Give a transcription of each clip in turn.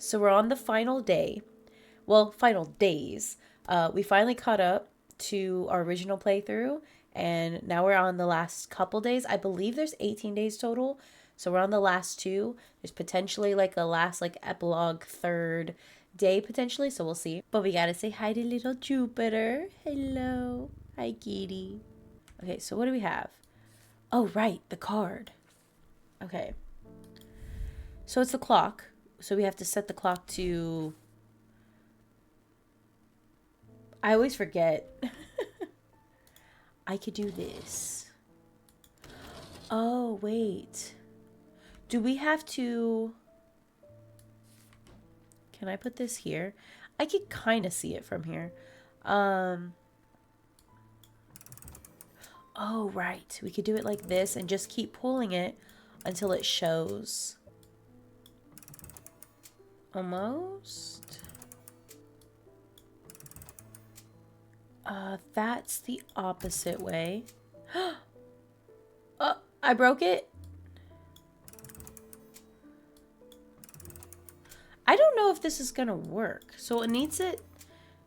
So we're on the final day. Well, final days. We finally caught up to our original playthrough, and now we're on the last couple days. I believe there's 18 days total. So we're on the last two. There's potentially like a last like epilogue third day potentially, so we'll see. But we gotta say hi to little Jupiter. Hello. Hi, kitty. Okay, so what do we have? Oh, right, the card. Okay. So it's the clock. So we have to set the clock to... I always forget. I could do this. Oh, wait. Do we have to... Can I put this here? I could kind of see it from here. Oh, right. We could do it like this and just keep pulling it until it shows. Almost. That's the opposite way. Oh, I broke it. I don't know if this is gonna work. So it needs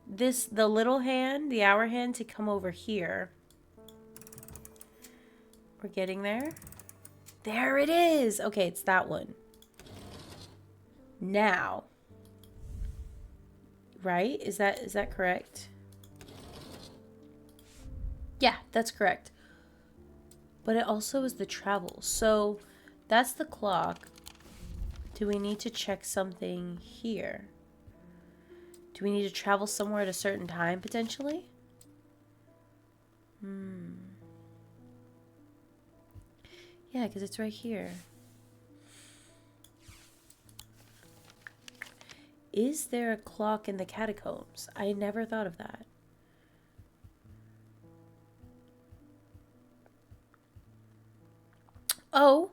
the little hand, the hour hand, to come over here. We're getting there. There it is. Okay, it's that one. Now. Right? Is that correct? Yeah, that's correct. But it also is the travel. So that's the clock. Do we need to check something here? Do we need to travel somewhere at a certain time, potentially? Yeah, because it's right here. Is there a clock in the catacombs? I never thought of that. Oh.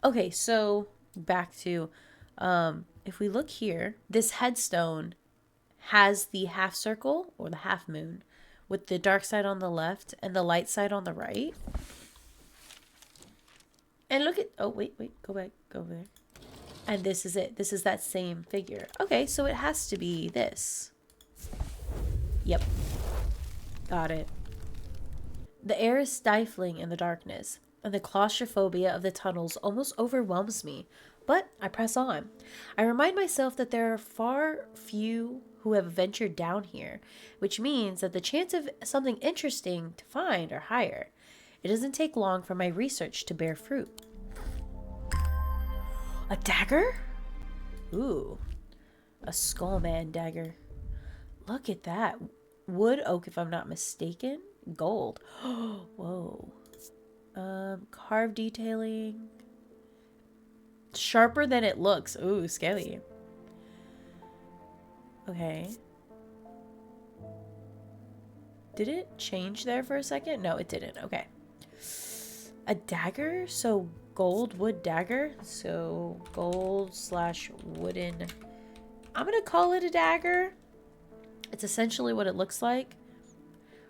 Okay, so back to... if we look here, this headstone has the half circle, or the half moon, with the dark side on the left and the light side on the right. And look at... Oh, wait. Go back. Go over there. And this is it. This is that same figure. Okay, so it has to be this. Yep. Got it. The air is stifling in the darkness, and the claustrophobia of the tunnels almost overwhelms me. But I press on. I remind myself that there are far few who have ventured down here, which means that the chance of something interesting to find are higher. It doesn't take long for my research to bear fruit. A dagger? Ooh. A Skullman dagger. Look at that. Wood oak, if I'm not mistaken. Gold. Whoa. Carved detailing. Sharper than it looks. Ooh, scary. Okay. Did it change there for a second? No, it didn't. Okay. A dagger? So gold wood dagger? So gold / wooden. I'm going to call it a dagger. It's essentially what it looks like.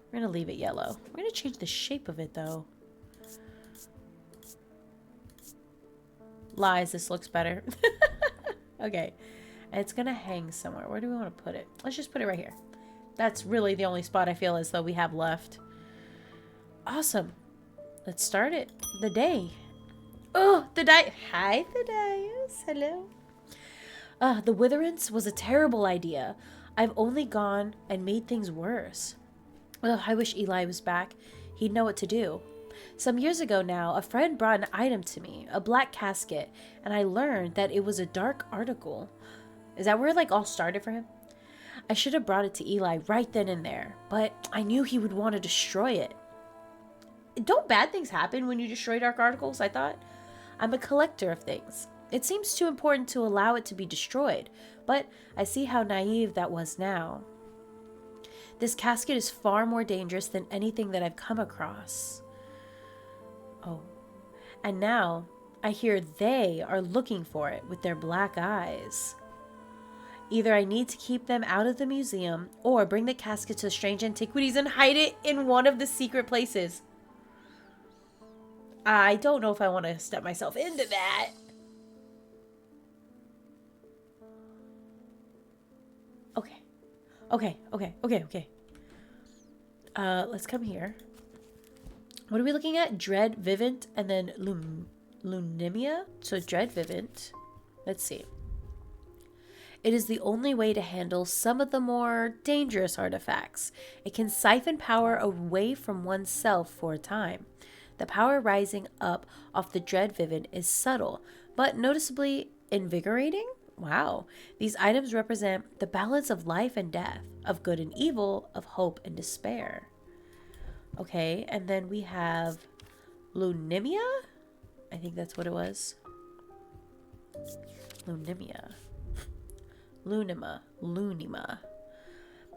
We're going to leave it yellow. We're going to change the shape of it though. Lies, this looks better. Okay. And it's going to hang somewhere. Where do we want to put it? Let's just put it right here. That's really the only spot I feel as though we have left. Awesome. Let's start it. The day. Oh, the day. Hi, Thaddeus. Hello. The witherance was a terrible idea. I've only gone and made things worse. Ugh, I wish Eli was back. He'd know what to do. Some years ago now, a friend brought an item to me, a black casket, and I learned that it was a dark article. Is that where it like all started for him? I should have brought it to Eli right then and there, but I knew he would want to destroy it. Don't bad things happen when you destroy dark articles, I thought? I'm a collector of things. It seems too important to allow it to be destroyed, but I see how naive that was now. This casket is far more dangerous than anything that I've come across. Oh, and now I hear they are looking for it with their black eyes. Either I need to keep them out of the museum or bring the casket to Strange Antiquities and hide it in one of the secret places. I don't know if I want to step myself into that. Okay, okay, okay, okay. Let's come here. What are we looking at? Dread, Vivint, and then Lunimia? So Dread, Vivint. Let's see. It is the only way to handle some of the more dangerous artifacts. It can siphon power away from oneself for a time. The power rising up off the Dread Vivint is subtle, but noticeably invigorating. Wow. These items represent the balance of life and death, of good and evil, of hope and despair. Okay, and then we have Lunimia? I think that's what it was. Lunimia. Lunima.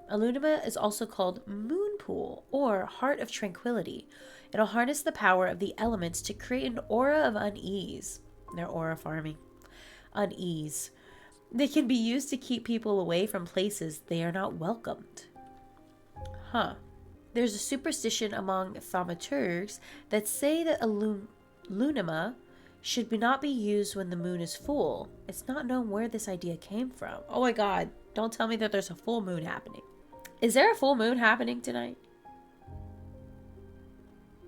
A Lunima is also called Moon Pool or Heart of Tranquility. It'll harness the power of the elements to create an aura of unease. They're aura farming. Unease. They can be used to keep people away from places they are not welcomed. Huh. There's a superstition among thaumaturgs that say that a Lunima should not be used when the moon is full. It's not known where this idea came from. Oh my god, don't tell me that there's a full moon happening. Is there a full moon happening tonight?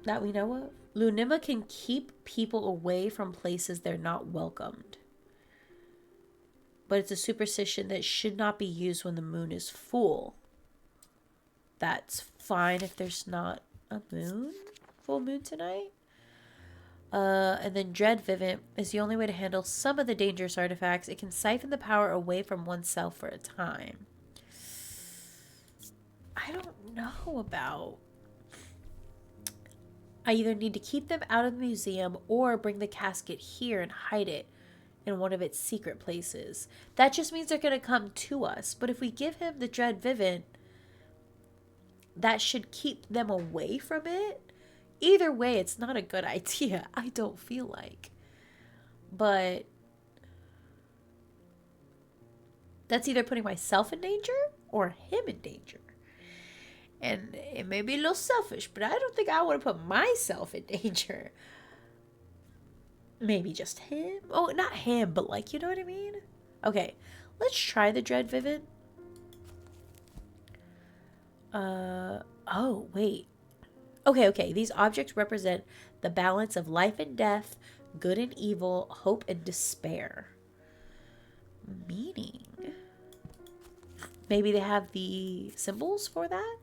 That we know of? Lunima can keep people away from places they're not welcomed. But it's a superstition that should not be used when the moon is full. That's fine if there's not a full moon tonight. And then Dread Vivint is the only way to handle some of the dangerous artifacts. It can siphon the power away from oneself for a time. I don't know about... I either need to keep them out of the museum or bring the casket here and hide it in one of its secret places. That just means they're going to come to us. But if we give him the Dread Vivint, that should keep them away from it. Either way, it's not a good idea. I don't feel like. But that's either putting myself in danger or him in danger. And it may be a little selfish, but I don't think I want to put myself in danger. Maybe just him. Oh, not him, but like, you know what I mean? Okay, let's try the Dread Vivint. Oh, wait. Okay. These objects represent the balance of life and death, good and evil, hope and despair. Meaning. Maybe they have the symbols for that?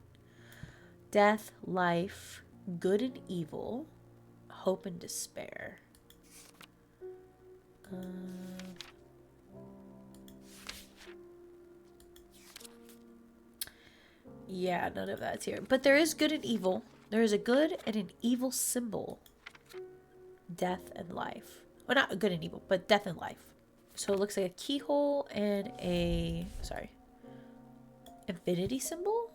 Death, life, good and evil, hope and despair. Yeah, none of that's here. But there is good and evil. There is a good and an evil symbol. Death and life. Well, not good and evil, but death and life. So it looks like a keyhole and a... Sorry. Infinity symbol?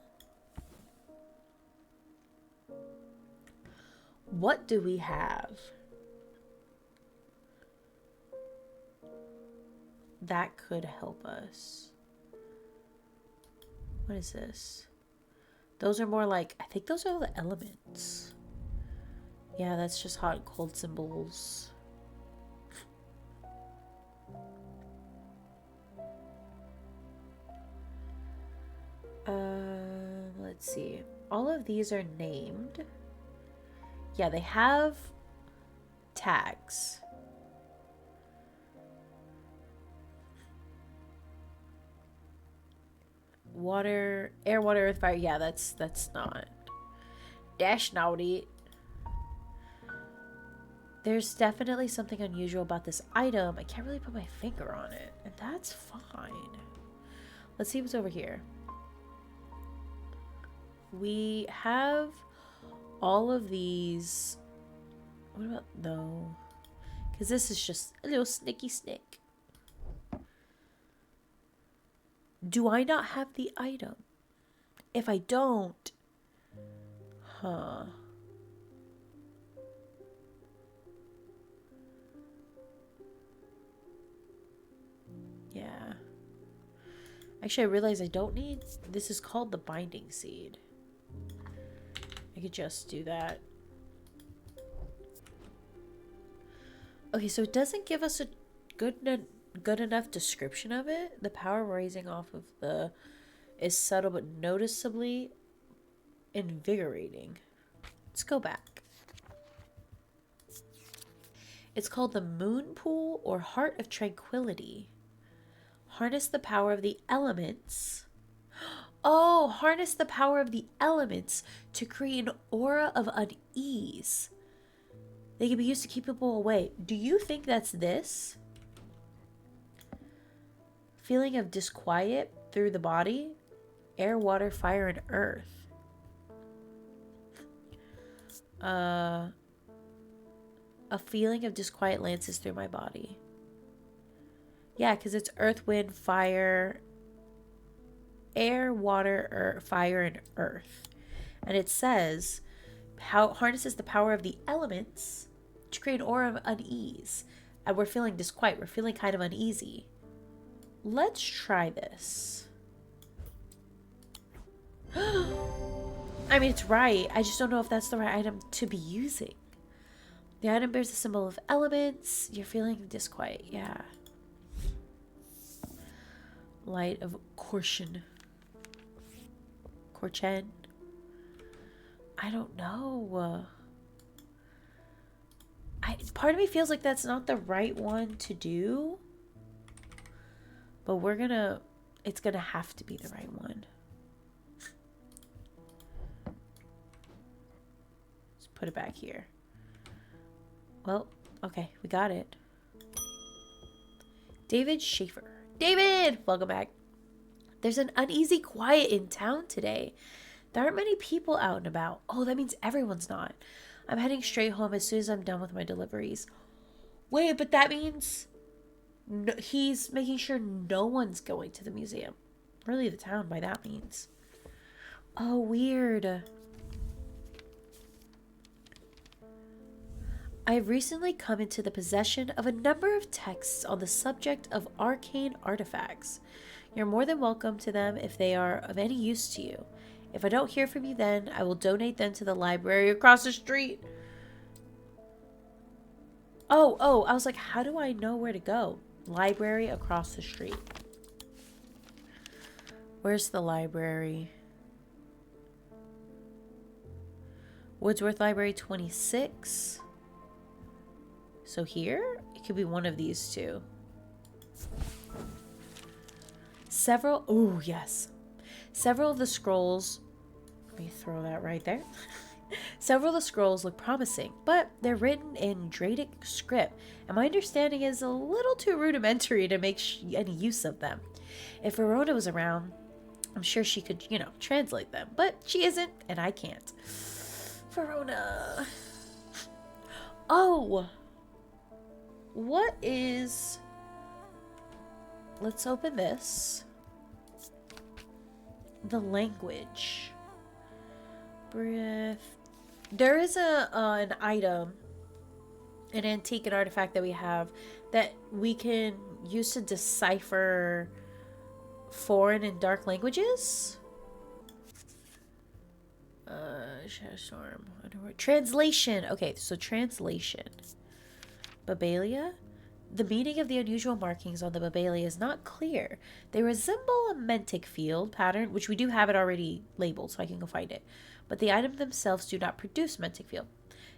What do we have? That could help us. What is this? Those are more like, I think those are the elements. Yeah, that's just hot and cold symbols. Let's see. All of these are named. Yeah, they have tags. Water, air, water, earth, fire. Yeah, that's not. Dash naughty. There's definitely something unusual about this item. I can't really put my finger on it, and that's fine. Let's see what's over here. We have all of these. What about no? Because this is just a little snicky snick. Do I not have the item? If I don't, huh? Yeah. Actually, I realize I don't need... This is called the binding seed. I could just do that. Okay, so it doesn't give us a good enough description of it. The power rising off of the is subtle but noticeably invigorating. Let's go back. It's called the Moon Pool or Heart of Tranquility. Harness the power of the elements. Oh, harness the power of the elements to create an aura of unease. They can be used to keep people away. Do you think that's this? Feeling of disquiet through the body. Air, water, fire, and earth. A feeling of disquiet lances through my body. Yeah, because it's earth, wind, fire, air, water, fire, and earth. And it says, harnesses the power of the elements to create an aura of unease. And we're feeling disquiet. We're feeling kind of uneasy. Let's try this. I mean, it's right. I just don't know if that's the right item to be using. The item bears the symbol of elements. You're feeling disquiet. Yeah. Light of Corchen. I don't know. Part of me feels like that's not the right one to do. But it's gonna have to be the right one. Let's put it back here. Well, okay, we got it. David Schaefer. David! Welcome back. There's an uneasy quiet in town today. There aren't many people out and about. Oh, that means everyone's not. I'm heading straight home as soon as I'm done with my deliveries. Wait, but that means he's making sure no one's going to the museum. Really, the town by that means. Oh, weird. I have recently come into the possession of a number of texts on the subject of arcane artifacts. You're more than welcome to them if they are of any use to you. If I don't hear from you then, I will donate them to the library across the street. Oh, I was like, how do I know where to go? Library across the street. Where's the library? Woodsworth Library 26. So here? It could be one of these two. Oh, yes. Several of the scrolls... Let me throw that right there. Several of the scrolls look promising, but they're written in Dradic script, and my understanding is a little too rudimentary to make any use of them. If Verona was around, I'm sure she could, translate them, but she isn't, and I can't. Verona. Oh! What is... Let's open this. The language. Breath. There is an item, an antique, an artifact that we have that we can use to decipher foreign and dark languages. Shadowstorm. Translation. Okay, so translation. Babalia. The meaning of the unusual markings on the Babalia is not clear. They resemble a Mentic field pattern, which we do have it already labeled, so I can go find it. But the items themselves do not produce Mentic field.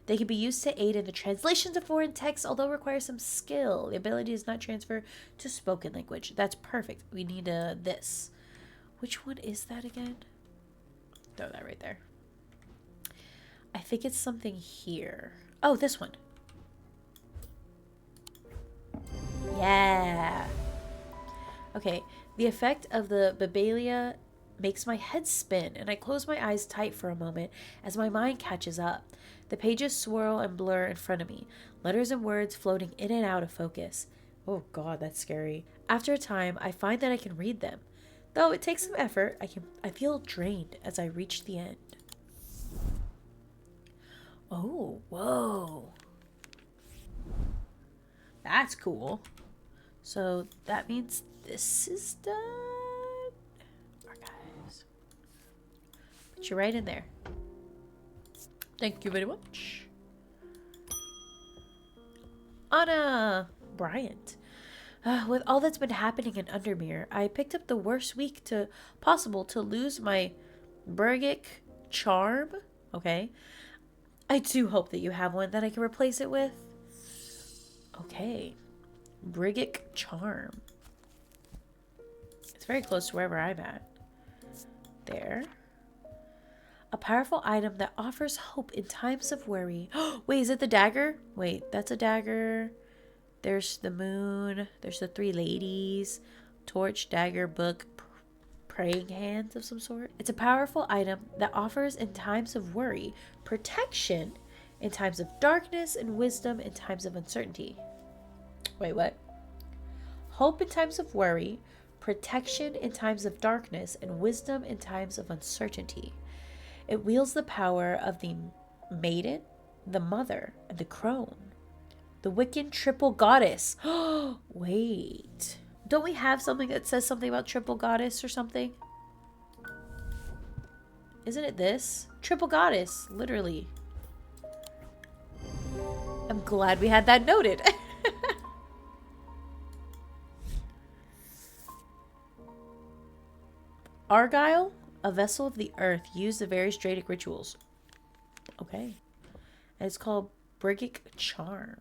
They can be used to aid in the translations of foreign texts, although require some skill. The ability does not transfer to spoken language. That's perfect. We need this. Which one is that again? Throw that right there. I think it's something here. Oh, this one. Yeah. Okay, the effect of the Babalia makes my head spin, and I close my eyes tight for a moment as my mind catches up. The pages swirl and blur in front of me, letters and words floating in and out of focus. Oh god, that's scary. After a time, I find that I can read them. Though it takes some effort, I feel drained as I reach the end. Oh, whoa. That's cool. So that means this is done. Archives. Put you right in there. Thank you very much. Anna Bryant. With all that's been happening in Undermere, I picked up the worst week possible to lose my Bergic charm. Okay. I do hope that you have one that I can replace it with. Okay. Brigic charm. It's very close to wherever I'm at. There. A powerful item that offers hope in times of worry. Wait, is it the dagger? Wait, that's a dagger. There's the moon. There's the three ladies. Torch, dagger, book, praying hands of some sort. It's a powerful item that offers in times of worry, protection in times of darkness, and wisdom in times of uncertainty. Wait, what? Hope in times of worry, protection in times of darkness, and wisdom in times of uncertainty. It wields the power of the maiden, the mother, and the crone. The Wiccan triple goddess. Wait. Don't we have something that says something about triple goddess or something? Isn't it this? Triple goddess, literally. I'm glad we had that noted. Argyle, a vessel of the earth, used the various Dradic rituals. Okay. And it's called Brigic Charm.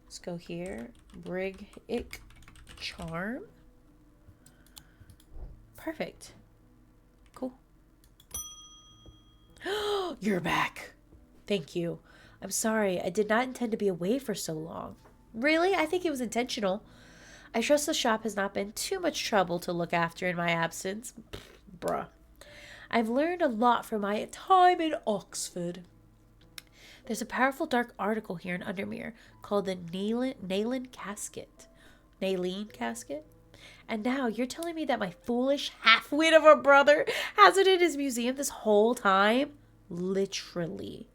Let's go here. Brigic Charm. Perfect. Cool. You're back. Thank you. I'm sorry. I did not intend to be away for so long. Really? I think it was intentional. I trust the shop has not been too much trouble to look after in my absence. Bruh. I've learned a lot from my time in Oxford. There's a powerful dark article here in Undermere called the Naylin Casket. Naylene Casket? And now you're telling me that my foolish half-wit of a brother has it in his museum this whole time? Literally.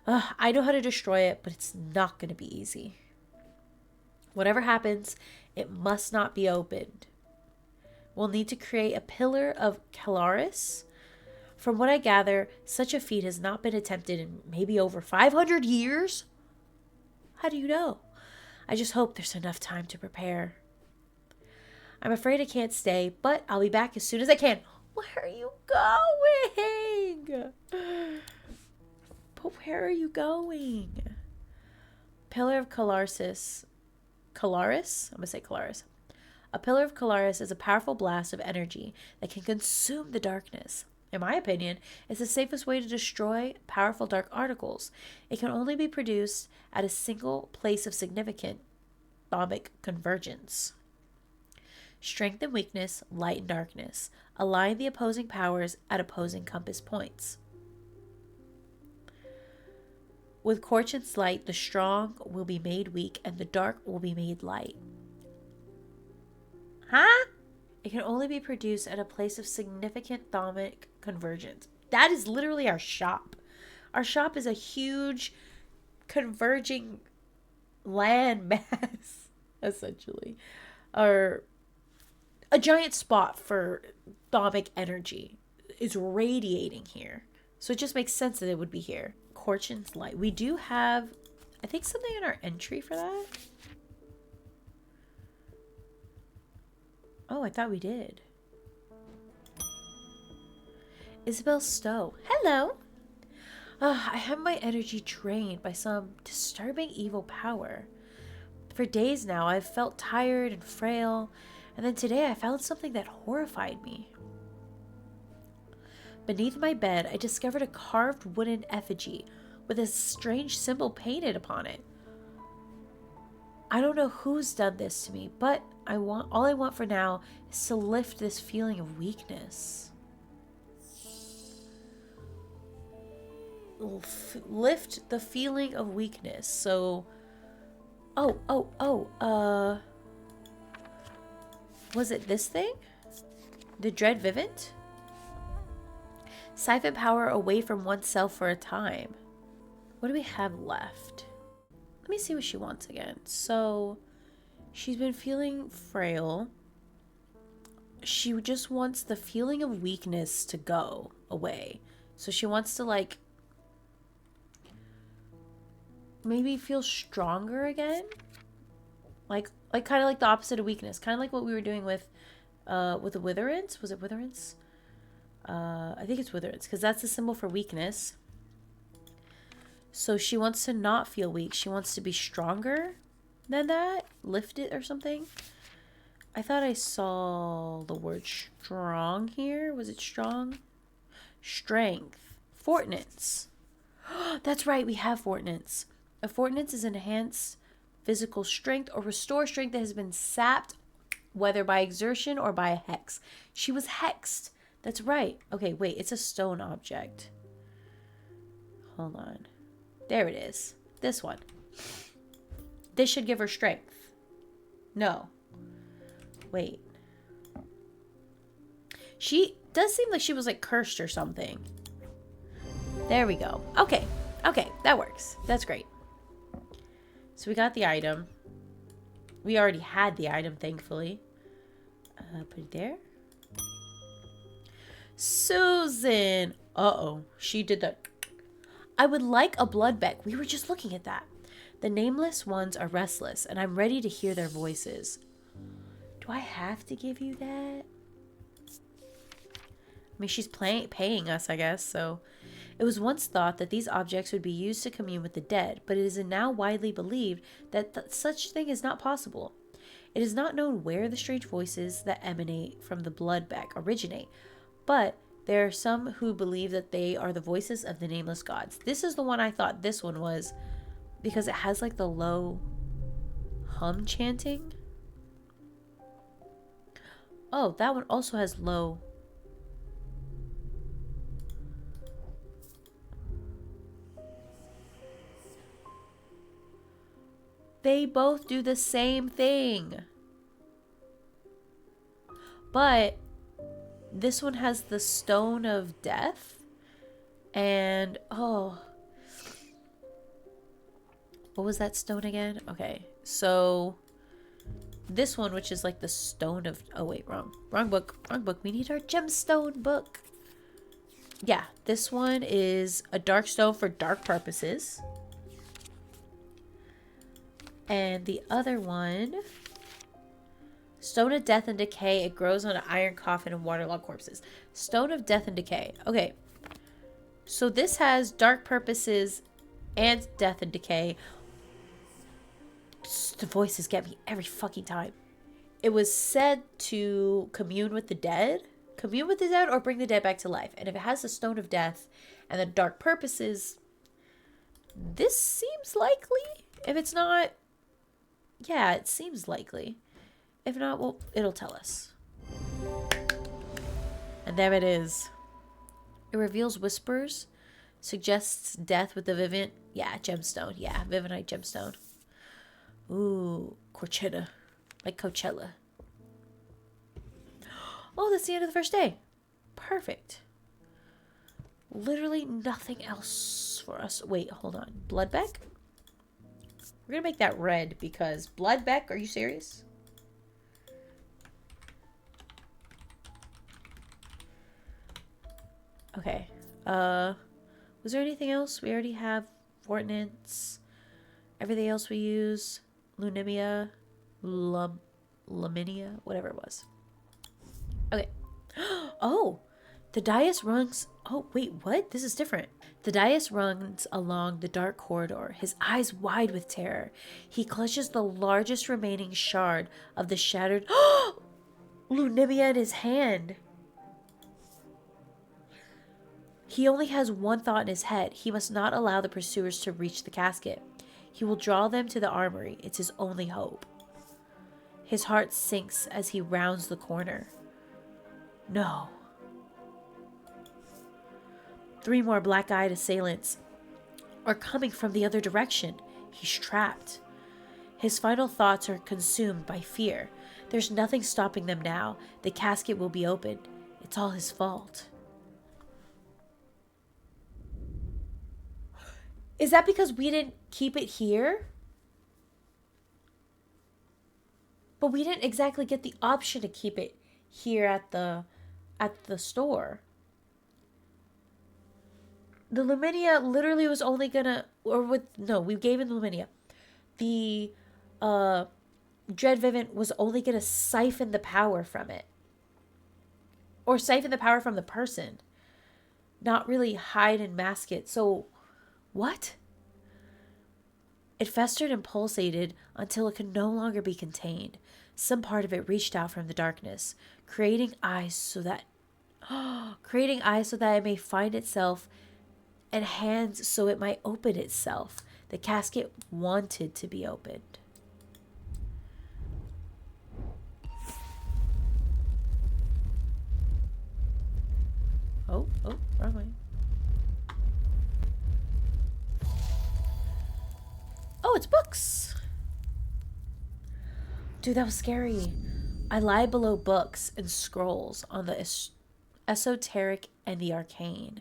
I know how to destroy it, but it's not going to be easy. Whatever happens, it must not be opened. We'll need to create a pillar of Calaris. From what I gather, such a feat has not been attempted in maybe over 500 years. How do you know? I just hope there's enough time to prepare. I'm afraid I can't stay, but I'll be back as soon as I can. Where are you going? But where are you going? Pillar of Calaris. Calaris? I'm going to say Calaris. A pillar of Calaris is a powerful blast of energy that can consume the darkness. In my opinion, it's the safest way to destroy powerful dark articles. It can only be produced at a single place of significant atomic convergence. Strength and weakness, light and darkness. Align the opposing powers at opposing compass points. With Corchant's light, the strong will be made weak and the dark will be made light. Huh? It can only be produced at a place of significant atomic convergence. That is literally our shop. Our shop is a huge converging land mass, essentially. Or a giant spot for atomic energy is radiating here. So it just makes sense that it would be here. Corchant's light. We do have, I think, something in our entry for that. Oh, I thought we did. Isabel Stowe. Hello. I have my energy drained by some disturbing evil power. For days now, I've felt tired and frail, and then today I found something that horrified me. Beneath my bed, I discovered a carved wooden effigy with a strange symbol painted upon it. I don't know who's done this to me, but all I want for now is to lift this feeling of weakness. Lift the feeling of weakness. So, was it this thing? The Dread Vivint? Siphon power away from oneself for a time. What do we have left? Let me see what she wants again. So, she's been feeling frail. She just wants the feeling of weakness to go away. So she wants to, like, maybe feel stronger again? Like kind of like the opposite of weakness. Kind of like what we were doing with the witherance. Was it witherance? I think it's witherance because that's the symbol for weakness. So she wants to not feel weak. She wants to be stronger than that. Lift it or something. I thought I saw the word strong here. Was it strong? Strength. Fortnance. That's right, we have fortnance. A fortnance is enhanced physical strength or restore strength that has been sapped, whether by exertion or by a hex. She was hexed. That's right. Okay, wait, it's a stone object. Hold on. There it is. This one. This should give her strength. No. Wait. She does seem like she was like cursed or something. There we go. Okay. Okay, that works. That's great. So we got the item. We already had the item, thankfully. Put it there. Susan. Uh-oh. She did that. I would like a blood beck. We were just looking at that. The nameless ones are restless, and I'm ready to hear their voices. Do I have to give you that? I mean, she's paying us, I guess, so... It was once thought that these objects would be used to commune with the dead, but it is now widely believed that such thing is not possible. It is not known where the strange voices that emanate from the blood beck originate, but there are some who believe that they are the voices of the nameless gods. This is the one I thought this one was, because it has like the low hum chanting. Oh, that one also has low. They both do the same thing. But this one has the stone of death. And, oh. What was that stone again? Okay, so this one, which is like the stone of... Oh, wait, wrong book. Wrong book. We need our gemstone book. Yeah, this one is a dark stone for dark purposes. And the other one, Stone of Death and Decay. It grows on an iron coffin and waterlogged corpses. Stone of Death and Decay. Okay. So this has dark purposes and death and decay. The voices get me every fucking time. It was said to commune with the dead. Commune with the dead or bring the dead back to life. And if it has the Stone of Death and the dark purposes, this seems likely. If it's not... Yeah, it seems likely. If not, well, it'll tell us. And there it is. It reveals whispers, suggests death with the Vivint. Yeah, gemstone. Yeah, Vivintite gemstone. Ooh, Coachella. Like Coachella. Oh, that's the end of the first day. Perfect. Literally nothing else for us. Wait, hold on. Bloodbeck? We're going to make that red because Bloodbeck, are you serious? Okay. Was there anything else? We already have Fortnance. Everything else we use. Lunimia. Laminia. Whatever it was. Okay. Oh! The dais runs... Oh, wait, what? This is different. The dais runs along the dark corridor, his eyes wide with terror. He clutches the largest remaining shard of the shattered... Lunimia in his hand. He only has one thought in his head. He must not allow the pursuers to reach the casket. He will draw them to the armory. It's his only hope. His heart sinks as he rounds the corner. No. 3 more black-eyed assailants are coming from the other direction. He's trapped. His final thoughts are consumed by fear. There's nothing stopping them now. The casket will be opened. It's all his fault. Is that because we didn't keep it here? But we didn't exactly get the option to keep it here at the store. The Luminia literally was only gonna, we gave him Luminia. The Dread Vivint was only going to siphon the power from it. Or siphon the power from the person. Not really hide and mask it. So, what? It festered and pulsated until it could no longer be contained. Some part of it reached out from the darkness, creating eyes so that it may find itself, and hands so it might open itself. The casket wanted to be opened. Oh, wrong way. Oh, it's books. Dude, that was scary. I lie below books and scrolls on the esoteric and the arcane.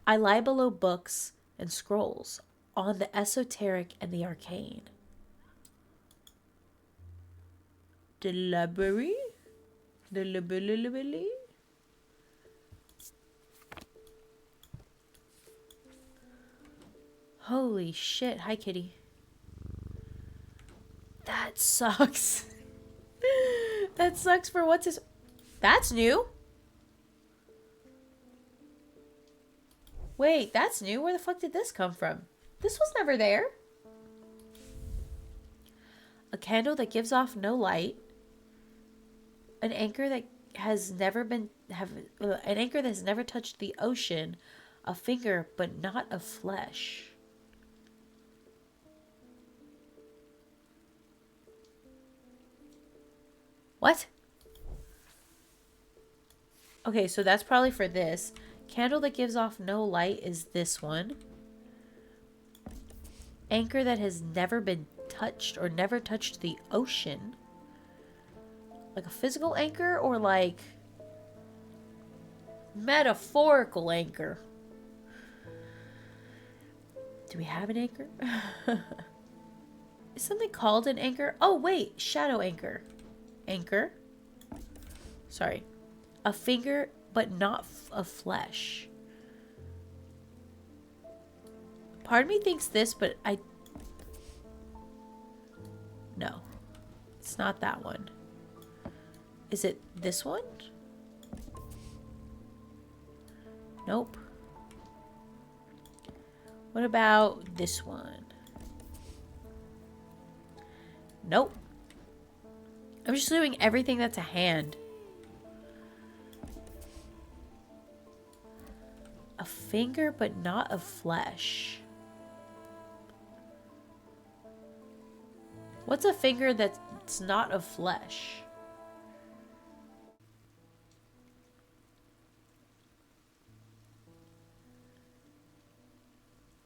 I lie below books and scrolls on the esoteric and the arcane. The library? The library? Holy shit. Hi, kitty. That sucks. That sucks for what's his... That's new. Wait, that's new. Where the fuck did this come from? This was never there. A candle that gives off no light. An anchor that has never touched the ocean. A finger, but not of flesh. What? Okay, so that's probably for this. Candle that gives off no light is this one. Anchor that has never been touched or never touched the ocean. Like a physical anchor or like metaphorical anchor? Do we have an anchor? Is something called an anchor? Oh, wait. Shadow anchor. Anchor. Sorry. A finger, but not of flesh. Part of me thinks this, but no. It's not that one. Is it this one? Nope. What about this one? Nope. I'm just doing everything that's a hand. A finger, but not of flesh. What's a finger that's not of flesh?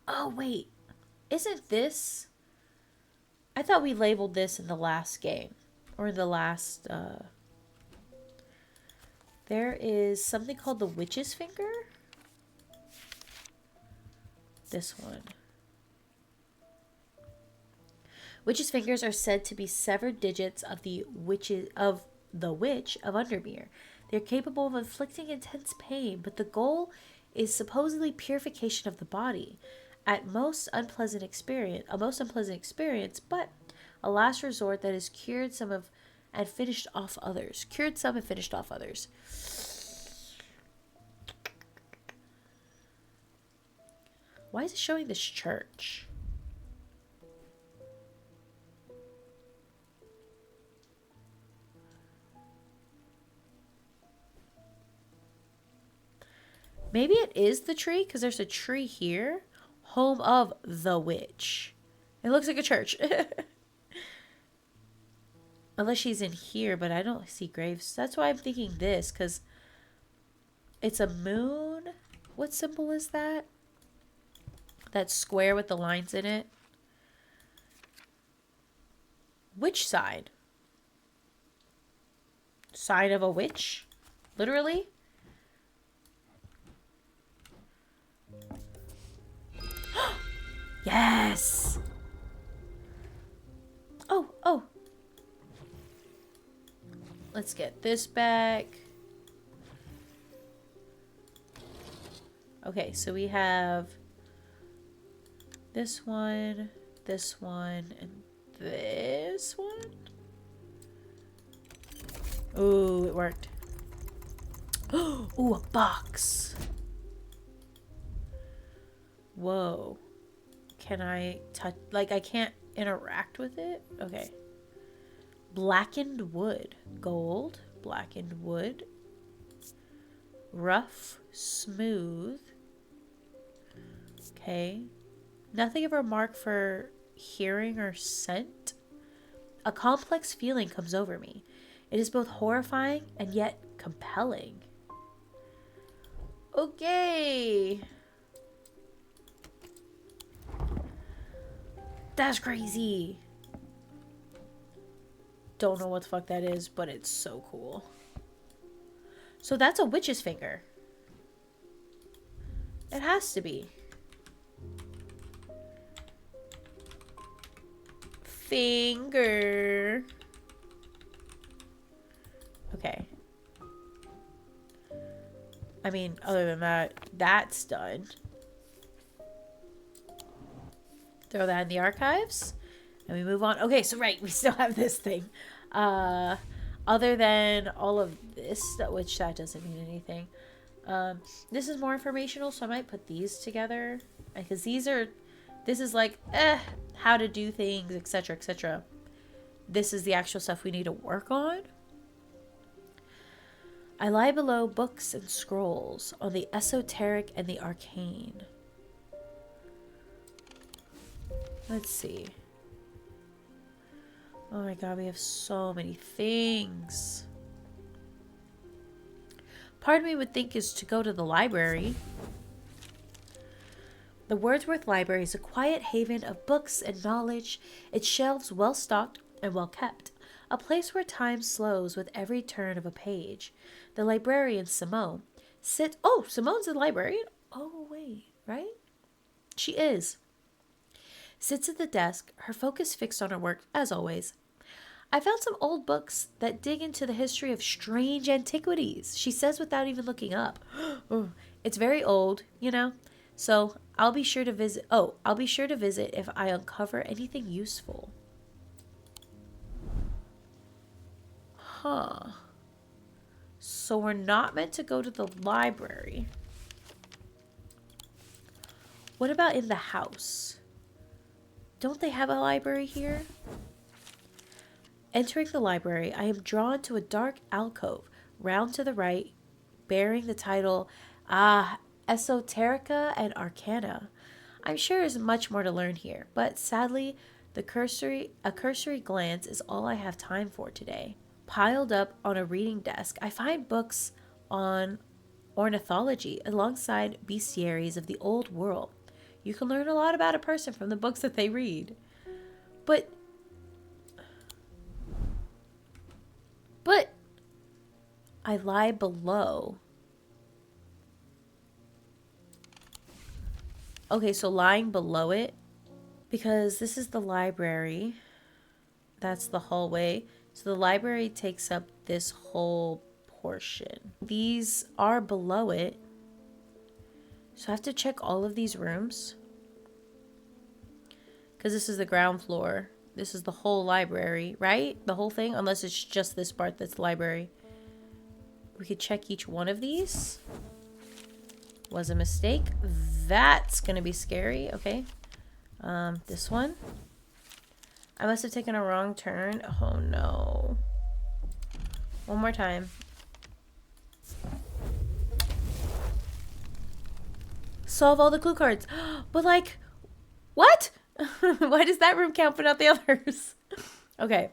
Oh, wait. Isn't this... I thought we labeled this in the last game. Or in the last... There is something called the witch's finger? This one. Witch's fingers are said to be severed digits of the witch of Undermere. They're capable of inflicting intense pain, but the goal is supposedly purification of the body. A most unpleasant experience, but a last resort that has cured some and finished off others. Why is it showing this church? Maybe it is the tree, because there's a tree here. Home of the witch. It looks like a church. Unless she's in here, but I don't see graves. That's why I'm thinking this, because it's a moon. What symbol is that? That square with the lines in it. Which side? Side of a witch? Literally? Yes! Oh. Let's get this back. Okay, so we have this one, and this one. Ooh, it worked. Ooh, a box. Whoa. Can I touch? Like, I can't interact with it? Okay. Blackened wood. Gold. Blackened wood. Rough. Smooth. Okay. Nothing of remark for hearing or scent. A complex feeling comes over me. It is both horrifying and yet compelling. Okay. That's crazy. Don't know what the fuck that is, but it's so cool. So that's a witch's finger. It has to be. Finger. Okay. I mean, other than that, that's done. Throw that in the archives. And we move on. Okay, so right, we still have this thing. Other than all of this, which that doesn't mean anything. This is more informational, so I might put these together. Because this is like, how to do things, etc., etc. This is the actual stuff we need to work on. I lie below books and scrolls on the esoteric and the arcane. Let's see. Oh my god, we have so many things. Part of me would think is to go to the library. The Wordsworth Library is a quiet haven of books and knowledge, its shelves well stocked and well kept. A place where time slows with every turn of a page. The librarian, Simone, Simone's a librarian? Oh, wait, right? She is. Sits at the desk, her focus fixed on her work, as always. I found some old books that dig into the history of strange antiquities, she says without even looking up. It's very old, you know, so I'll be sure to visit. Oh, I'll be sure to visit if I uncover anything useful. Huh. So we're not meant to go to the library. What about in the house? Don't they have a library here? Entering the library, I am drawn to a dark alcove, round to the right, bearing the title, Esoterica and Arcana. I'm sure there's much more to learn here, but sadly, a cursory glance is all I have time for today. Piled up on a reading desk, I find books on ornithology alongside bestiaries of the old world. You can learn a lot about a person from the books that they read. But I lie below. Okay, so lying below it, because this is the library. That's the hallway. So the library takes up this whole portion. These are below it. So I have to check all of these rooms. Because this is the ground floor. This is the whole library, right? The whole thing, unless it's just this part that's the library. We could check each one of these. Was a mistake. That's going to be scary. Okay. This one. I must have taken a wrong turn. Oh, no. One more time. Solve all the clue cards. But, like, what? Why does that room count but not the others? Okay.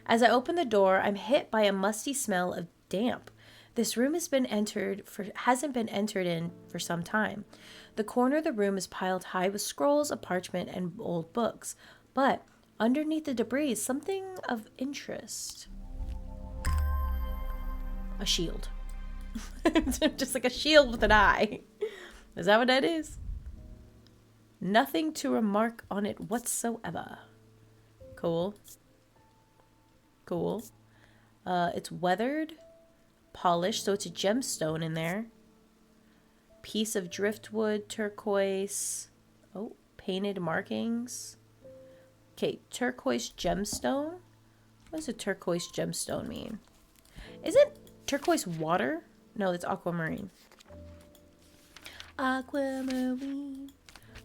As I open the door, I'm hit by a musty smell of damp. This room hasn't been entered in for some time. The corner of the room is piled high with scrolls of parchment and old books. But underneath the debris is something of interest. A shield. Just like a shield with an eye. Is that what that is? Nothing to remark on it whatsoever. Cool. Cool. It's weathered, polished, so it's a gemstone in there. Piece of driftwood, turquoise. Oh, painted markings. Okay, turquoise gemstone. What does a turquoise gemstone mean? Isn't turquoise water? No, that's aquamarine. Aquamarine.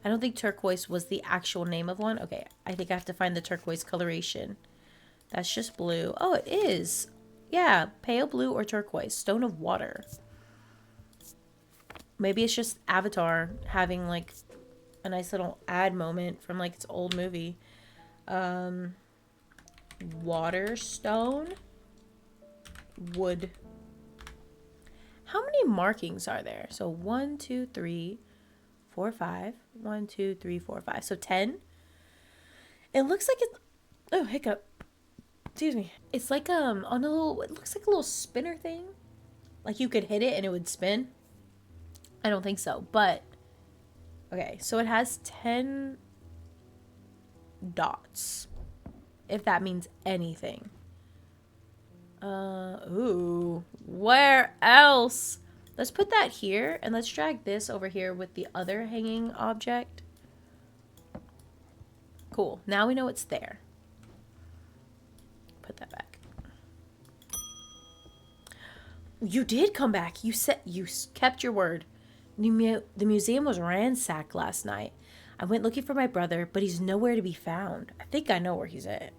I don't think turquoise was the actual name of one. Okay, I think I have to find the turquoise coloration. That's just blue. Oh, it is. Yeah, pale blue or turquoise. Stone of water. Maybe it's just Avatar having like a nice little ad moment from like its old movie. Water stone. Wood. How many markings are there? So 1, 2, 3, 4, 5. 1, 2, 3, 4, 5. So 10. It looks like it's... Oh, hiccup. Excuse me. It's like on a little... It looks like a little spinner thing. Like you could hit it and it would spin. I don't think so, but... Okay, so it has 10 dots. If that means anything. Ooh. Where else? Let's put that here, and let's drag this over here with the other hanging object. Cool. Now we know it's there. Put that back. You did come back. You said you kept your word. The museum was ransacked last night. I went looking for my brother, but he's nowhere to be found. I think I know where he's at.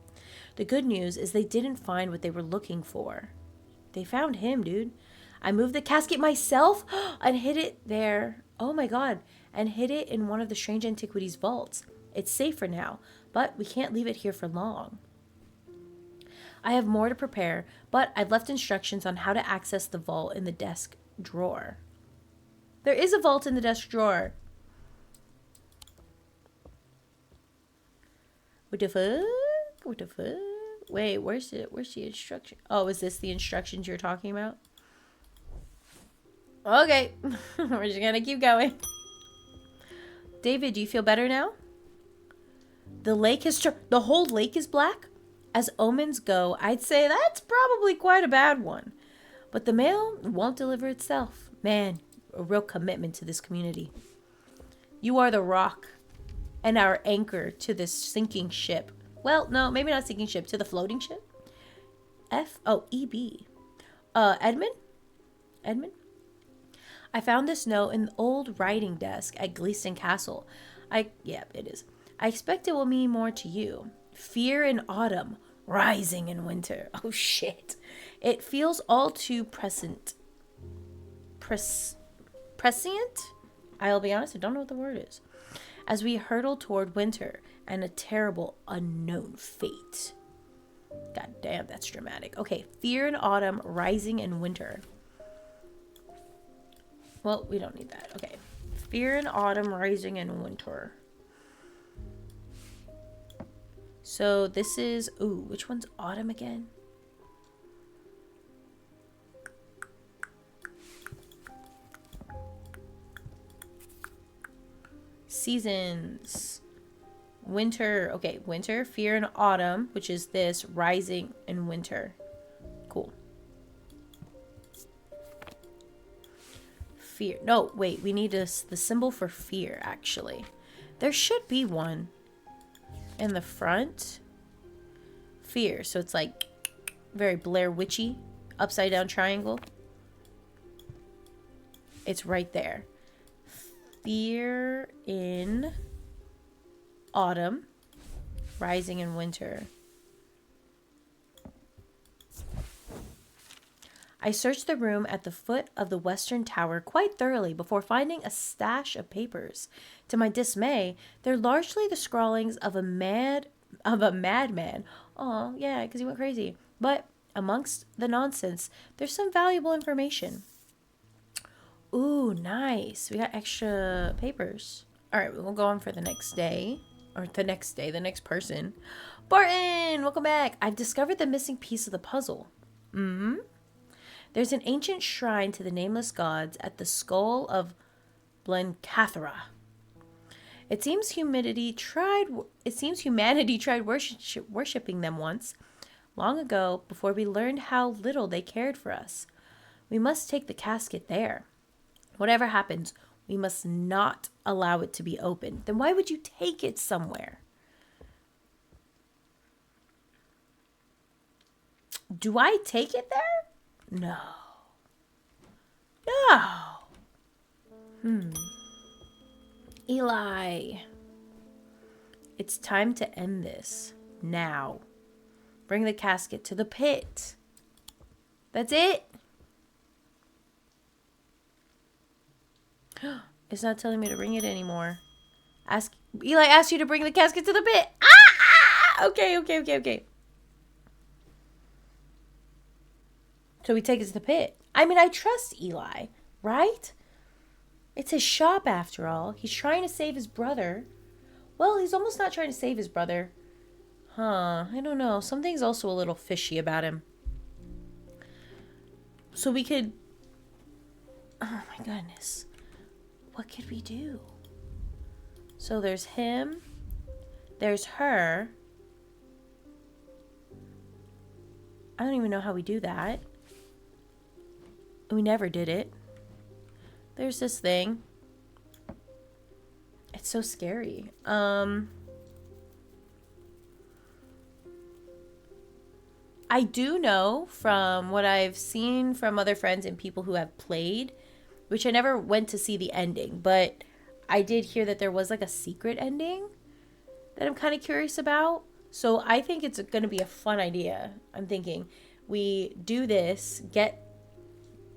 The good news is they didn't find what they were looking for. They found him, dude. I moved the casket myself and hid it there. Oh my god. And hid it in one of the Strange Antiquities vaults. It's safe for now, but we can't leave it here for long. I have more to prepare, but I've left instructions on how to access the vault in the desk drawer. There is a vault in the desk drawer. What the fuck? What the fuck? Wait, where's the instruction? Oh, is this the instructions you're talking about? Okay. We're just gonna keep going. David, do you feel better now? The lake has the whole lake is black? As omens go, I'd say that's probably quite a bad one. But the mail won't deliver itself. Man, a real commitment to this community. You are the rock and our anchor to this sinking ship. Well, no, maybe not sinking ship, to the floating ship. E-B. Edmund? I found this note in the old writing desk at Gleeston Castle. Yeah, it is. I expect it will mean more to you. Fear in autumn, rising in winter. Oh, shit. It feels all too prescient? I'll be honest, I don't know what the word is. As we hurtle toward winter and a terrible unknown fate. God damn, that's dramatic. Okay, fear in autumn, rising in winter. Well, we don't need that. Okay. Fear in autumn, rising in winter. So this is... Ooh, which one's autumn again? Seasons. Winter. Okay, winter, fear in autumn, which is this, rising in winter. Cool. Fear. No, wait, we need the symbol for fear, actually. There should be one in the front. Fear. So it's like very Blair Witchy, upside down triangle. It's right there. Fear in autumn, rising in winter. I searched the room at the foot of the western tower quite thoroughly before finding a stash of papers. To my dismay, they're largely the scrawlings of a madman. Oh, yeah, because he went crazy. But amongst the nonsense, there's some valuable information. Ooh, nice. We got extra papers. All right, we'll go on for the next day. Or the next person. Barton, welcome back. I've discovered the missing piece of the puzzle. There's an ancient shrine to the nameless gods at the skull of Blencathra. It seems humanity tried worshipping them once, long ago, before we learned how little they cared for us. We must take the casket there. Whatever happens, we must not allow it to be opened. Then why would you take it somewhere? Do I take it there? No. No. Eli. It's time to end this. Now. Bring the casket to the pit. That's it. It's not telling me to bring it anymore. Eli asked you to bring the casket to the pit. Ah! Okay. So we take it to the pit. I mean, I trust Eli, right? It's his shop after all. He's trying to save his brother. Well, he's almost not trying to save his brother. Huh, I don't know. Something's also a little fishy about him. So we could... Oh my goodness. What could we do? So there's him. There's her. I don't even know how we do that. We never did it. There's this thing. It's so scary. I do know from what I've seen from other friends and people who have played, which I never went to see the ending, but I did hear that there was like a secret ending that I'm kind of curious about. So I think it's going to be a fun idea. I'm thinking we do this, get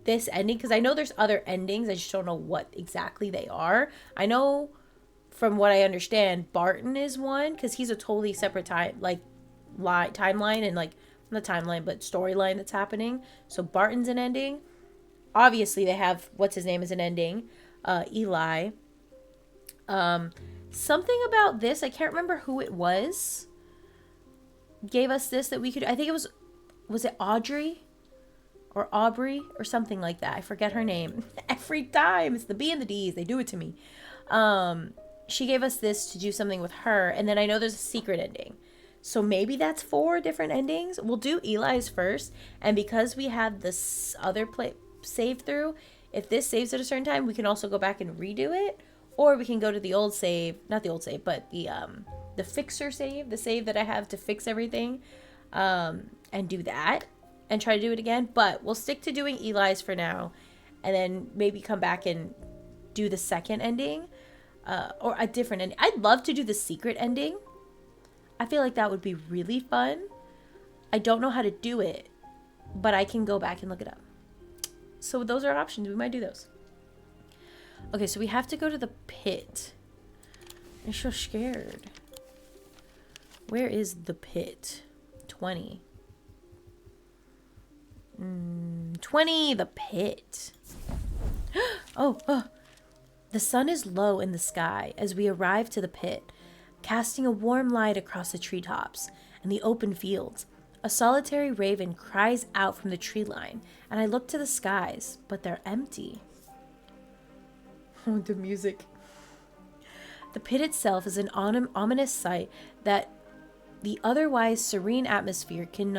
this ending, because I know there's other endings. I just don't know what exactly they are. I know from what I understand, Barton is one because he's a totally separate timeline and like not timeline but storyline that's happening. So Barton's an ending. Obviously, they have what's his name as an ending, Eli. Something about this, I can't remember who it was, gave us this that we could. I think it was it Audrey? Or Aubrey or something like that. I forget her name. Every time. It's the B and the D's. They do it to me. She gave us this to do something with her. And then I know there's a secret ending. So maybe that's 4 different endings. We'll do Eli's first. And because we had this other save through, if this saves at a certain time, we can also go back and redo it. Or we can go to the old save. Not the old save, but the fixer save. The save that I have to fix everything. And do that. And try to do it again, but we'll stick to doing Eli's for now, and then maybe come back and do the second ending, or a different ending. I'd love to do the secret ending. I feel like that would be really fun. I don't know how to do it, but I can go back and look it up. So those are options. We might do those. Okay, so we have to go to the pit. I'm so scared. Where is the pit? 20. 20, the pit. Oh, the sun is low in the sky as we arrive to the pit, casting a warm light across the treetops and the open fields. A solitary raven cries out from the tree line, and I look to the skies, but they're empty. Oh, the music. The pit itself is an ominous sight that the otherwise serene atmosphere can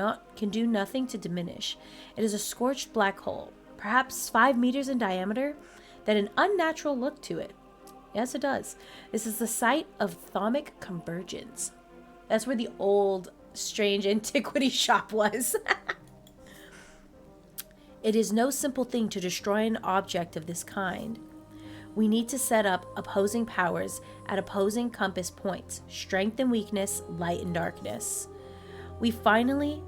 do nothing to diminish. It is a scorched black hole, perhaps 5 meters in diameter, that an unnatural look to it. Yes, it does. This is the site of thaumic convergence. That's where the old Strange Antiquities shop was. It is no simple thing to destroy an object of this kind. We need to set up opposing powers at opposing compass points, strength and weakness, light and darkness. Finally,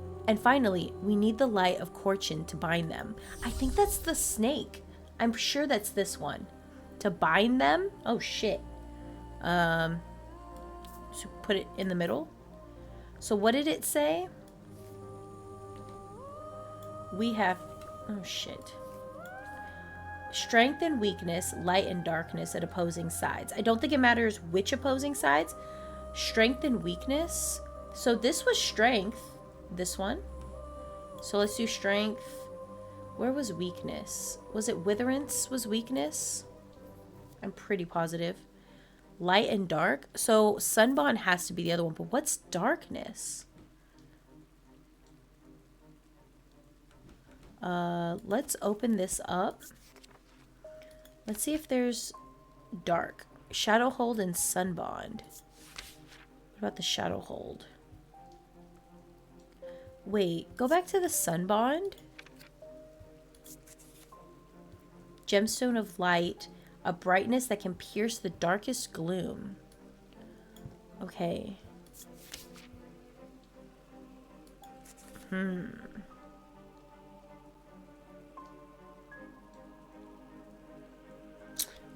we need the light of Corchin to bind them. I think that's the snake. I'm sure that's this one. To bind them? Oh, shit. So put it in the middle. So what did it say? We have... Oh, shit. Strength and weakness, light and darkness at opposing sides. I don't think it matters which opposing sides. Strength and weakness. So this was strength. This one. So let's do strength. Where was weakness? Was it witherance was weakness? I'm pretty positive. Light and dark. So sunbond has to be the other one. But what's darkness? Let's open this up. Let's see if there's dark. Shadow hold and sunbond. What about the shadow hold? Wait, go back to the sun bond. Gemstone of light, a brightness that can pierce the darkest gloom. Okay.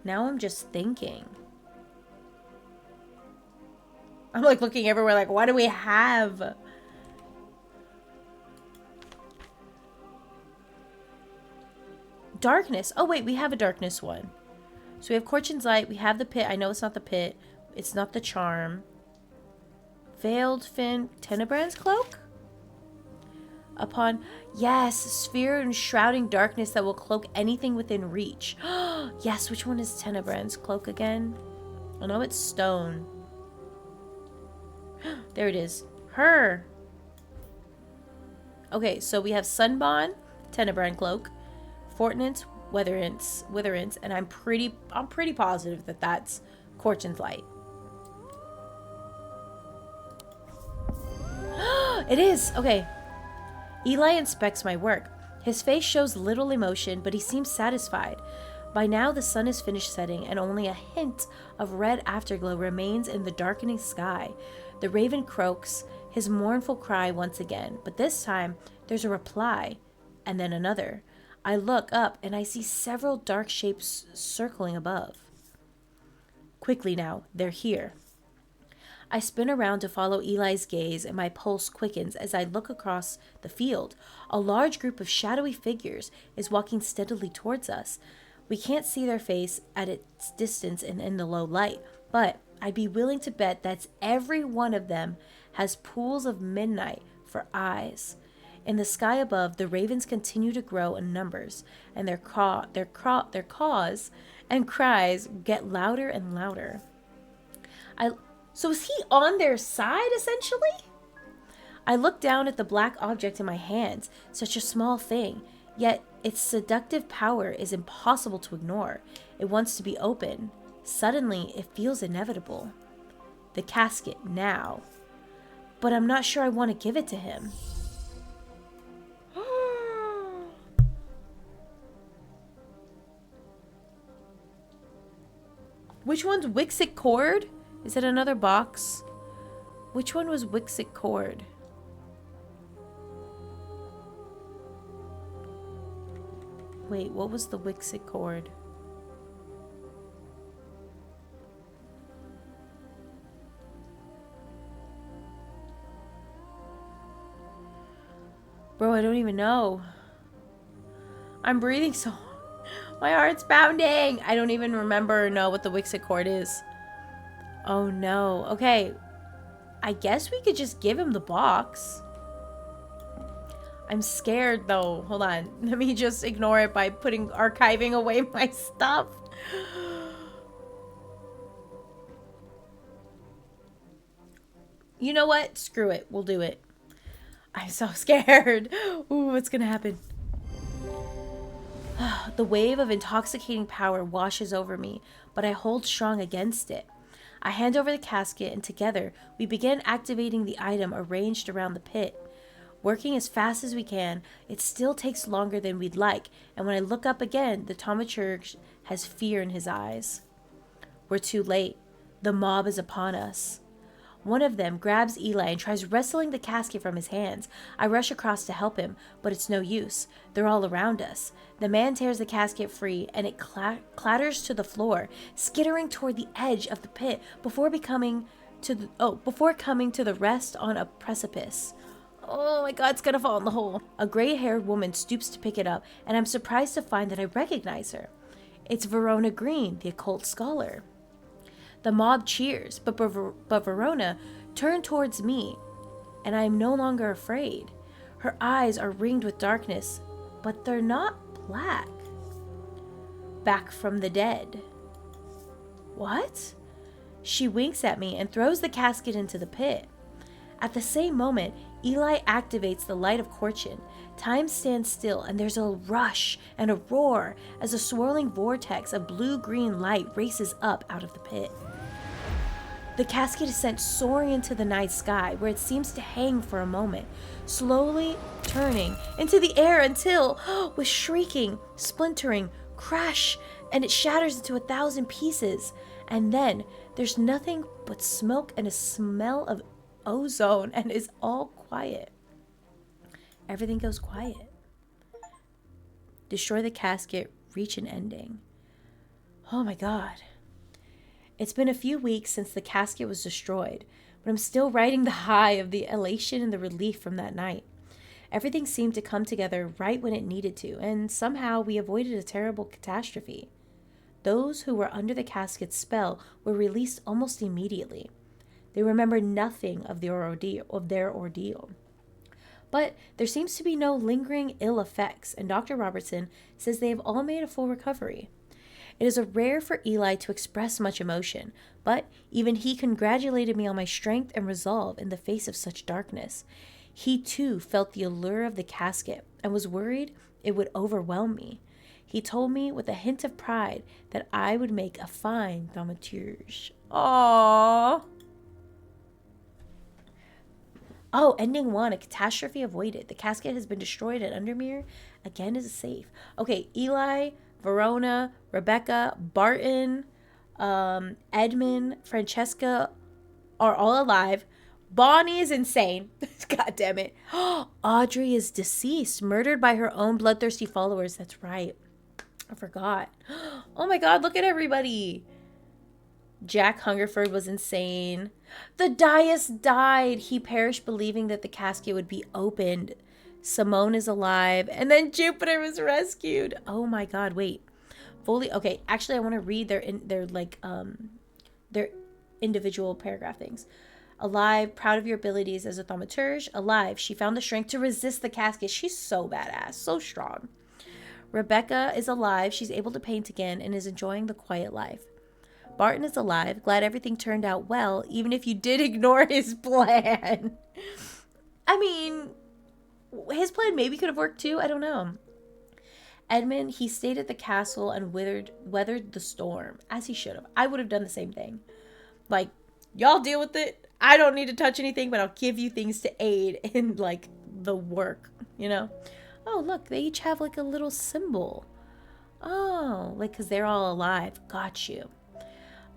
Now I'm just thinking. I'm like looking everywhere like, what do we have? Darkness. Oh, wait, we have a darkness one. So we have Corchin's Light. We have the pit. I know it's not the pit. It's not the charm. Veiled Fin. Tenebrand's Cloak? Upon... Yes, sphere and shrouding darkness that will cloak anything within reach. Yes, which one is Tenebrand's Cloak again? I know it's stone. There it is. Her. Okay, so we have Sunbond, Tenebrand Cloak, Fortnance, Witherance, and I'm pretty positive that that's Corchin's Light. It is! Okay. Eli inspects my work. His face shows little emotion, but he seems satisfied. By now, the sun is finished setting, and only a hint of red afterglow remains in the darkening sky. The raven croaks his mournful cry once again, but this time, there's a reply, and then another. I look up, and I see several dark shapes circling above. Quickly now, they're here. I spin around to follow Eli's gaze, and my pulse quickens as I look across the field. A large group of shadowy figures is walking steadily towards us. We can't see their face at its distance and in the low light, but I'd be willing to bet that every one of them has pools of midnight for eyes. In the sky above, the ravens continue to grow in numbers, and their caws and cries get louder and louder. So is he on their side, essentially? I look down at the black object in my hands, such a small thing, yet its seductive power is impossible to ignore. It wants to be open. Suddenly, it feels inevitable. The casket now. But I'm not sure I want to give it to him. Which one's Wixit Cord? Is it another box? Which one was Wixit Cord? Wait, what was the Wixit Cord? Bro, I don't even know. I'm breathing so... My heart's pounding. I don't even remember or know what the Wixit Cord is. Oh no. Okay. I guess we could just give him the box. I'm scared though. Hold on. Let me just ignore it by archiving away my stuff. You know what? Screw it. We'll do it. I'm so scared. Ooh, what's gonna happen? The wave of intoxicating power washes over me, but I hold strong against it. I hand over the casket, and together we begin activating the item arranged around the pit. Working as fast as we can, it still takes longer than we'd like, and when I look up again, the thaumaturge has fear in his eyes. We're too late. The mob is upon us. One of them grabs Eli and tries wrestling the casket from his hands. I rush across to help him, but it's no use. They're all around us. The man tears the casket free, and it clatters to the floor, skittering toward the edge of the pit before coming to the rest on a precipice. Oh my god, it's gonna fall in the hole. A gray-haired woman stoops to pick it up, and I'm surprised to find that I recognize her. It's Verona Green, the occult scholar. The mob cheers, but Verona turned towards me, and I am no longer afraid. Her eyes are ringed with darkness, but they're not black. Back from the dead. What? She winks at me and throws the casket into the pit. At the same moment, Eli activates the light of Corchin. Time stands still, and there's a rush and a roar as a swirling vortex of blue-green light races up out of the pit. The casket is sent soaring into the night sky, where it seems to hang for a moment, slowly turning into the air until, with shrieking, splintering, crash, and it shatters into 1,000 pieces. And then there's nothing but smoke and a smell of ozone, and is all quiet. Everything goes quiet. Destroy the casket, reach an ending. Oh my god. It's been a few weeks since the casket was destroyed, but I'm still riding the high of the elation and the relief from that night. Everything seemed to come together right when it needed to, and somehow we avoided a terrible catastrophe. Those who were under the casket's spell were released almost immediately. They remember nothing of their ordeal. But there seems to be no lingering ill effects, and Dr. Robertson says they have all made a full recovery. It is rare for Eli to express much emotion, but even he congratulated me on my strength and resolve in the face of such darkness. He too felt the allure of the casket and was worried it would overwhelm me. He told me with a hint of pride that I would make a fine thaumaturge. Aww. Oh, ending 1, a catastrophe avoided. The casket has been destroyed at Undermere. Again is safe. Okay, Eli, Verona, Rebecca, Barton, Edmund, Francesca are all alive. Bonnie is insane. God damn it. Audrey is deceased, murdered by her own bloodthirsty followers. That's right. I forgot. Oh my god, look at everybody. Jack Hungerford was insane. The Dias died. He perished believing that the casket would be opened. Simone is alive. And then Jupiter was rescued. Oh my god, wait. Fully okay, actually I want to read their individual paragraph things. Alive, proud of your abilities as a thaumaturge. Alive, she found the strength to resist the casket. She's so badass, so strong. Rebecca is alive. She's able to paint again and is enjoying the quiet life. Barton is alive. Glad everything turned out well, even if you did ignore his plan. I mean, his plan maybe could have worked too. I don't know. Edmund, he stayed at the castle and weathered the storm, as he should have. I would have done the same thing. Like, y'all deal with it. I don't need to touch anything, but I'll give you things to aid in, like, the work, you know? Oh, look, they each have, like, a little symbol. Oh, like, because they're all alive. Got you.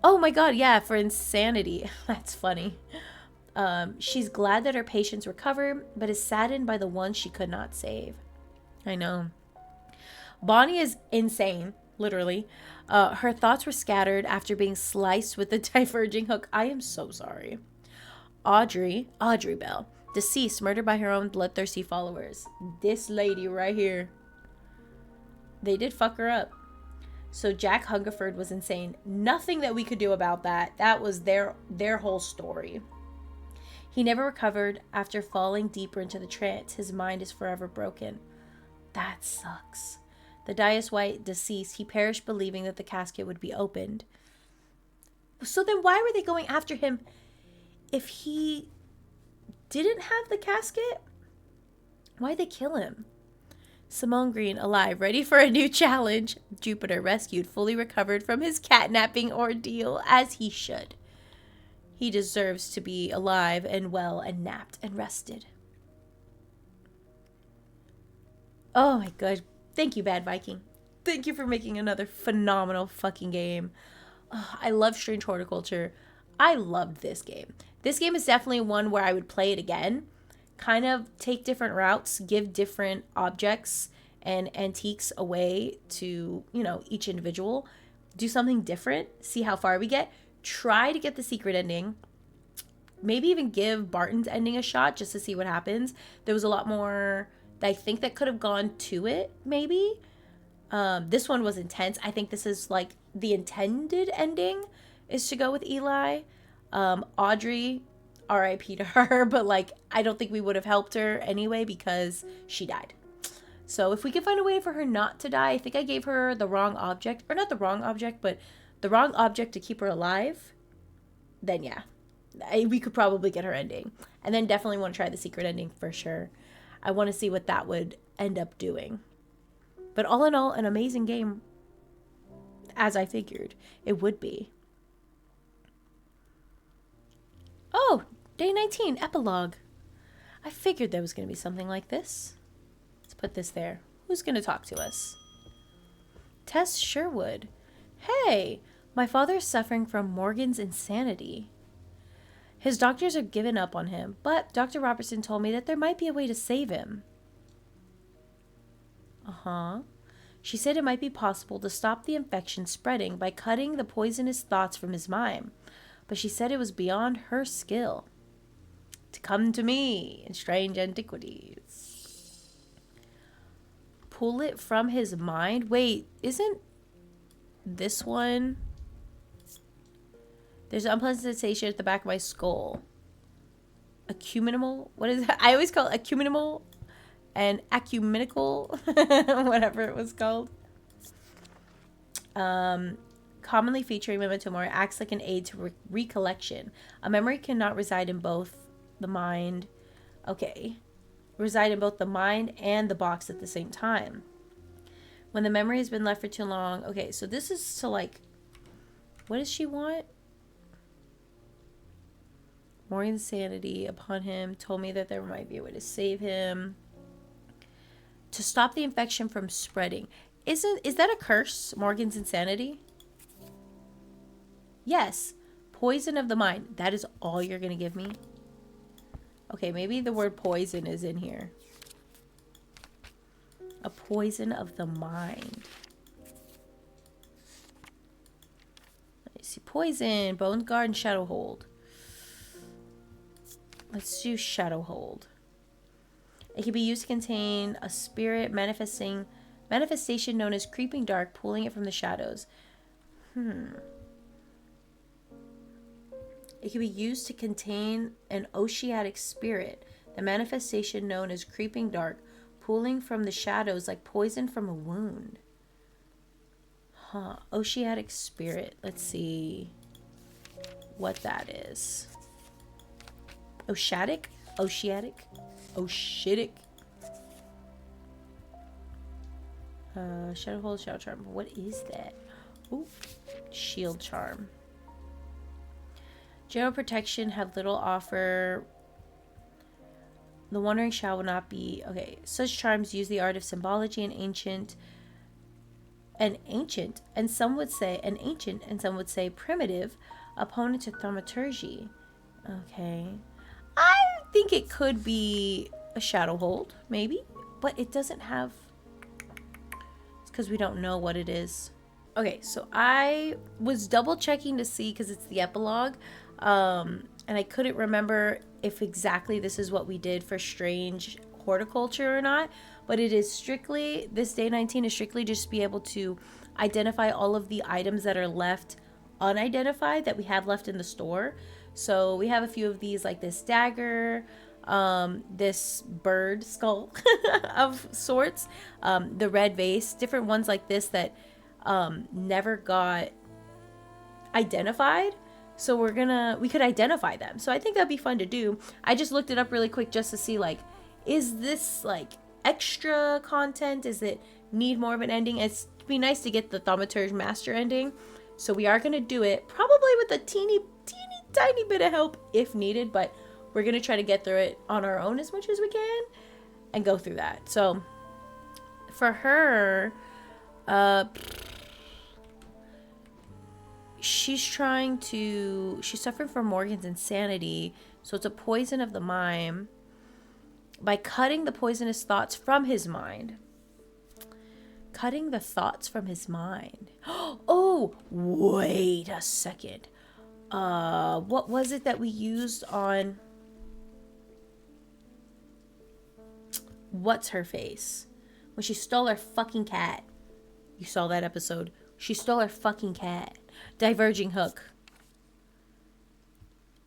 Oh, my God, yeah, for insanity. That's funny. She's glad that her patients recovered, but is saddened by the ones she could not save. I know. Bonnie is insane, literally. Her thoughts were scattered after being sliced with the diverging hook. I am so sorry. Audrey Bell, deceased, murdered by her own bloodthirsty followers. This lady right here. They did fuck her up. So Jack Hungerford was insane. Nothing that we could do about that. That was their whole story. He never recovered after falling deeper into the trance. His mind is forever broken. That sucks. The Dias White, deceased, he perished believing that the casket would be opened. So then why were they going after him if he didn't have the casket? Why'd they kill him? Simone Green, alive, ready for a new challenge. Jupiter, rescued, fully recovered from his catnapping ordeal, as he should. He deserves to be alive and well and napped and rested. Oh my god. Thank you, Bad Viking. Thank you for making another phenomenal fucking game. Oh, I love Strange Horticulture. I loved this game. This game is definitely one where I would play it again. Kind of take different routes, give different objects and antiques away to, you know, each individual. Do something different. See how far we get. Try to get the secret ending. Maybe even give Barton's ending a shot just to see what happens. There was a lot more I think that could have gone to it, maybe. This one was intense. I think this is like the intended ending is to go with Eli. Audrey, R.I.P. to her, but like I don't think we would have helped her anyway because she died. So if we could find a way for her not to die, I think I gave her the wrong object, or not the wrong object, but the wrong object to keep her alive, then yeah, we could probably get her ending. And then definitely want to try the secret ending for sure. I want to see what that would end up doing. But all in all, an amazing game, as I figured it would be. Day 19, epilogue. I figured there was going to be something like this. Let's put this there. Who's going to talk to us? Tess Sherwood. Hey, my father is suffering from Morgan's insanity. His doctors have given up on him, but Dr. Robertson told me that there might be a way to save him. Uh-huh. She said it might be possible to stop the infection spreading by cutting the poisonous thoughts from his mind, but she said it was beyond her skill. To come to me in Strange Antiquities. Pull it from his mind? Wait, isn't this one? There's an unpleasant sensation at the back of my skull. Acuminimal? What is that? I always call it acuminimal and ecumenical. Whatever it was called. Commonly featuring memento mori, acts like an aid to recollection. A memory cannot reside in both the mind. Okay. Reside in both the mind and the box at the same time. When the memory has been left for too long. Okay, so this is to like... What does she want? More insanity upon him. Told me that there might be a way to save him. To stop the infection from spreading. Is that a curse? Morgan's insanity? Yes. Poison of the mind. That is all you're going to give me? Okay, maybe the word poison is in here. A poison of the mind. Let me see. Poison. Bones guard and shadow hold. Let's do shadow hold. It can be used to contain a spirit manifestation known as creeping dark, pulling it from the shadows. It can be used to contain an oceanic spirit, the manifestation known as creeping dark, pulling from the shadows like poison from a wound. Oceanic spirit. Let's see what that is. Oceanic? Oceanic? Oceanic? Shadow hold, shadow charm. What is that? Ooh, shield charm. General protection have little offer. The wandering shall not be. Okay, such charms use the art of symbology and ancient, and some would say primitive opponent to thaumaturgy. Okay, I think it could be a shadow hold, maybe, but it doesn't have. It's because we don't know what it is. Okay, so I was double checking to see because it's the epilogue. And I couldn't remember if exactly this is what we did for Strange Horticulture or not, but it is strictly, this day 19 is strictly just be able to identify all of the items that are left unidentified that we have left in the store. So we have a few of these, like this dagger, this bird skull of sorts, the red vase, different ones like this that never got identified. So we could identify them. So I think that'd be fun to do. I just looked it up really quick just to see, like, is this like extra content? Does it need more of an ending? It'd be nice to get the Thaumaturge Master ending. So we are going to do it probably with a teeny tiny bit of help if needed, but we're going to try to get through it on our own as much as we can and go through that. So for her, she's suffering from Morgan's insanity, so it's a poison of the mind by cutting the poisonous thoughts from his mind. Cutting the thoughts from his mind. Oh, wait a second. What was it that we used on what's her face? When she stole her fucking cat. You saw that episode. She stole her fucking cat. Diverging hook.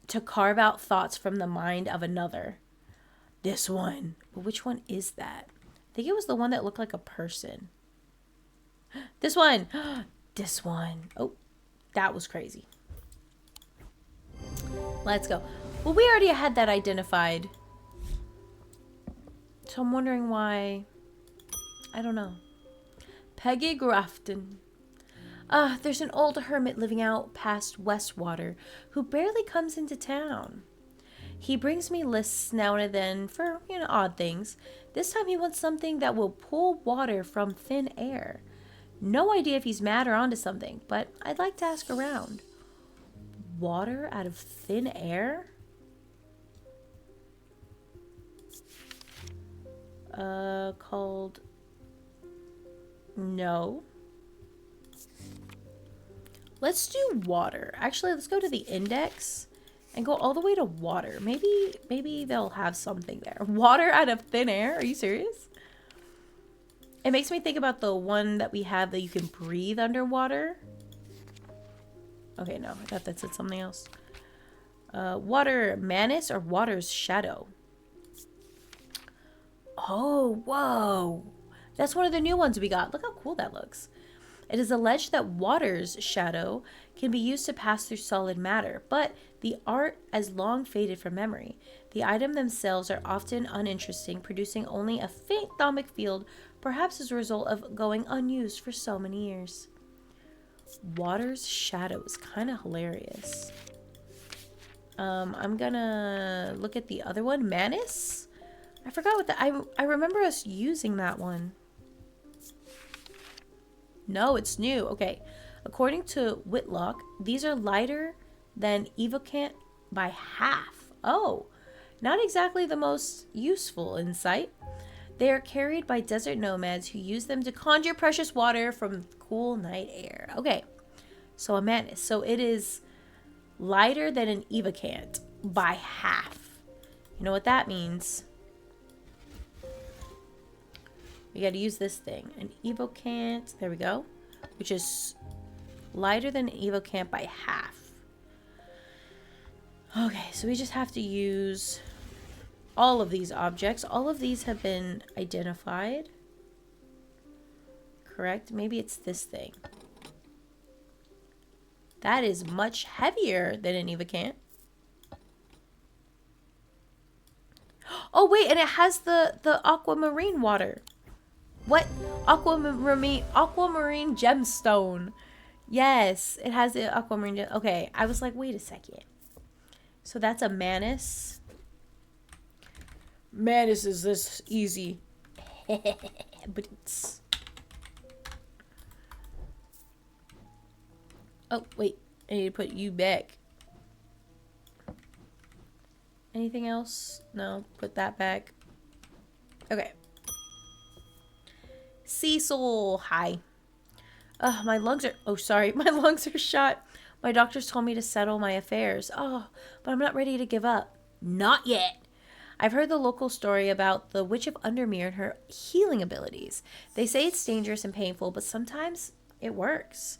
To carve out thoughts from the mind of another. This one. But which one is that? I think it was the one that looked like a person. This one. This one. Oh, that was crazy. Let's go. Well, we already had that identified. So I'm wondering why. I don't know. Peggy Grafton. There's an old hermit living out past Westwater who barely comes into town. He brings me lists now and then for, odd things. This time he wants something that will pull water from thin air. No idea if he's mad or onto something, but I'd like to ask around. Water out of thin air? Called... No. Let's do water. Actually, let's go to the index and go all the way to water. Maybe they'll have something there. Water out of thin air? Are you serious? It makes me think about the one that we have that you can breathe underwater. Okay, no. I thought that said something else. Water Manus or Water's Shadow? Oh, whoa. That's one of the new ones we got. Look how cool that looks. It is alleged that Water's Shadow can be used to pass through solid matter, but the art has long faded from memory. The items themselves are often uninteresting, producing only a faint thaumic field, perhaps as a result of going unused for so many years. Water's Shadow is kind of hilarious. I'm gonna look at the other one, Manus. I forgot what I remember us using that one. No, it's new. Okay. According to Whitlock, these are lighter than Evocant by half. Oh, not exactly the most useful insight. They are carried by desert nomads who use them to conjure precious water from cool night air. Okay. So a Manus. So it is lighter than an Evocant by half. You know what that means? We got to use this thing. An Evocant. There we go. Which is lighter than an Evocant by half. Okay, so we just have to use all of these objects. All of these have been identified. Correct? Maybe it's this thing. That is much heavier than an Evocant. Oh, wait, and it has the aquamarine water. What? Aquamarine gemstone. Yes, it has the aquamarine. Okay, I was like, wait a second. So that's a Manus. Manus is this easy. But it's... Oh, wait. I need to put you back. Anything else? No, put that back. Okay. Cecil, hi. My lungs are... Oh, sorry. My lungs are shot. My doctors told me to settle my affairs. Oh, but I'm not ready to give up. Not yet. I've heard the local story about the Witch of Undermere and her healing abilities. They say it's dangerous and painful, but sometimes it works.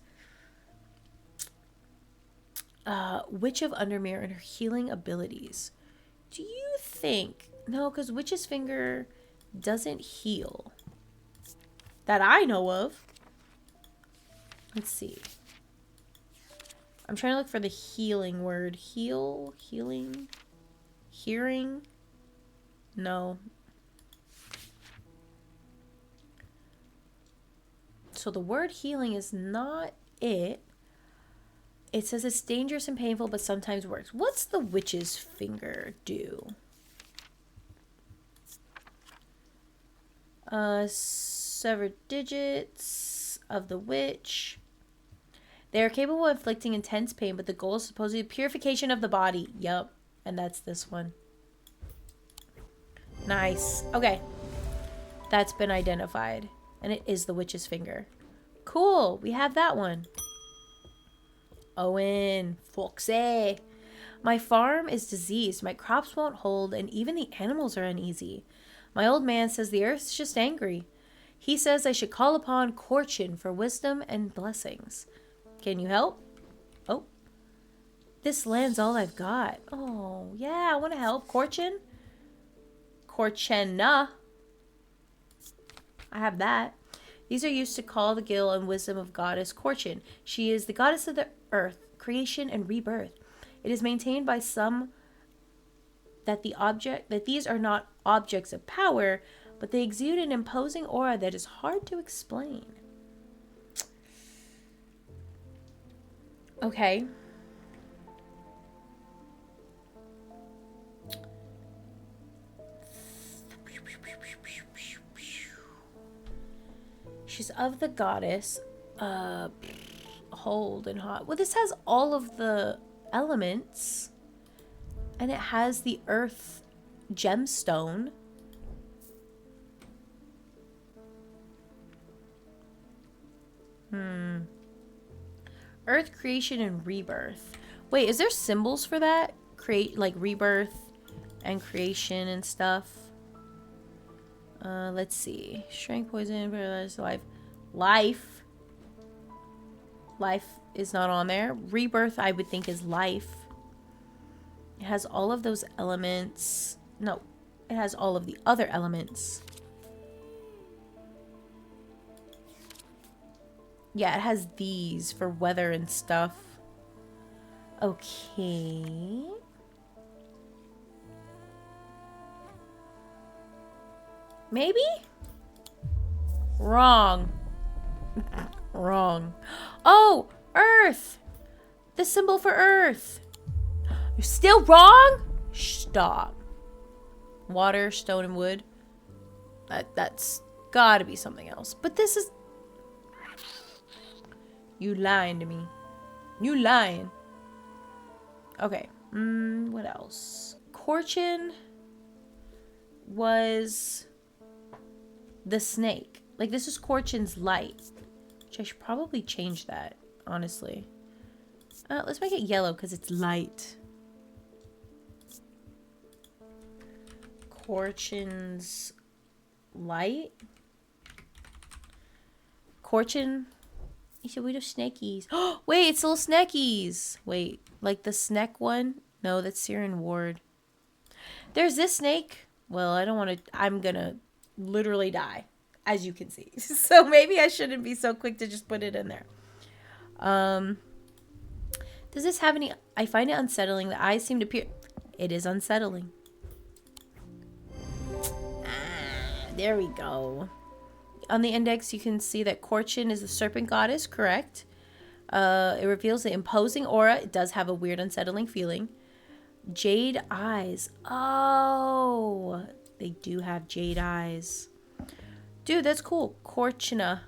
Witch of Undermere and her healing abilities. Do you think... No, because Witch's Finger doesn't heal. That I know of. Let's see. I'm trying to look for the healing word. Heal? Healing? Hearing? No. So the word healing is not it. It says it's dangerous and painful, but sometimes works. What's the Witch's Finger do? Severed digits of the witch. They are capable of inflicting intense pain, but the goal is supposedly purification of the body. Yup. And that's this one. Nice. Okay. That's been identified. And it is the Witch's Finger. Cool. We have that one. Owen. Foxy. My farm is diseased. My crops won't hold, and even the animals are uneasy. My old man says the earth's just angry. He says I should call upon Corchin for wisdom and blessings. Can you help? Oh. This land's all I've got. Oh, yeah, I want to help. Corchin? Corchenna. I have that. These are used to call the gil and wisdom of goddess Corchin. She is the goddess of the earth, creation, and rebirth. It is maintained by some that these are not objects of power, but they exude an imposing aura that is hard to explain. Okay. She's of the goddess. Hold and hot. Well, this has all of the elements. And it has the earth gemstone. Earth creation and rebirth. Wait, is there symbols for that? Create, like rebirth and creation and stuff. Let's see. Strength, poison, paralyzed, life. Life is not on there. Rebirth, I would think, is life. It has all of those elements. No, it has all of the other elements. Yeah, it has these for weather and stuff. Okay. Maybe? Wrong. Wrong. Oh, Earth. The symbol for Earth. You're still wrong? Stop. Water, stone, and wood. That's gotta be something else. But this is... You lying to me. You lying. Okay. What else? Corchin was the snake. Like, this is Corchin's light. Which I should probably change that, honestly. Let's make it yellow because it's light. Corchin's light. Corchin. He said, we do snakies. Oh, wait, it's little snackies. Wait, like the snack one? No, that's Siren Ward. There's this snake. Well, I don't want to. I'm going to literally die, as you can see. So maybe I shouldn't be so quick to just put it in there. Does this have any... I find it unsettling. The eyes seem to peer... It is unsettling. There we go. On the index, you can see that Corchin is the serpent goddess, correct? It reveals the imposing aura. It does have a weird, unsettling feeling. Jade eyes. Oh, they do have jade eyes. Dude, that's cool. Corchina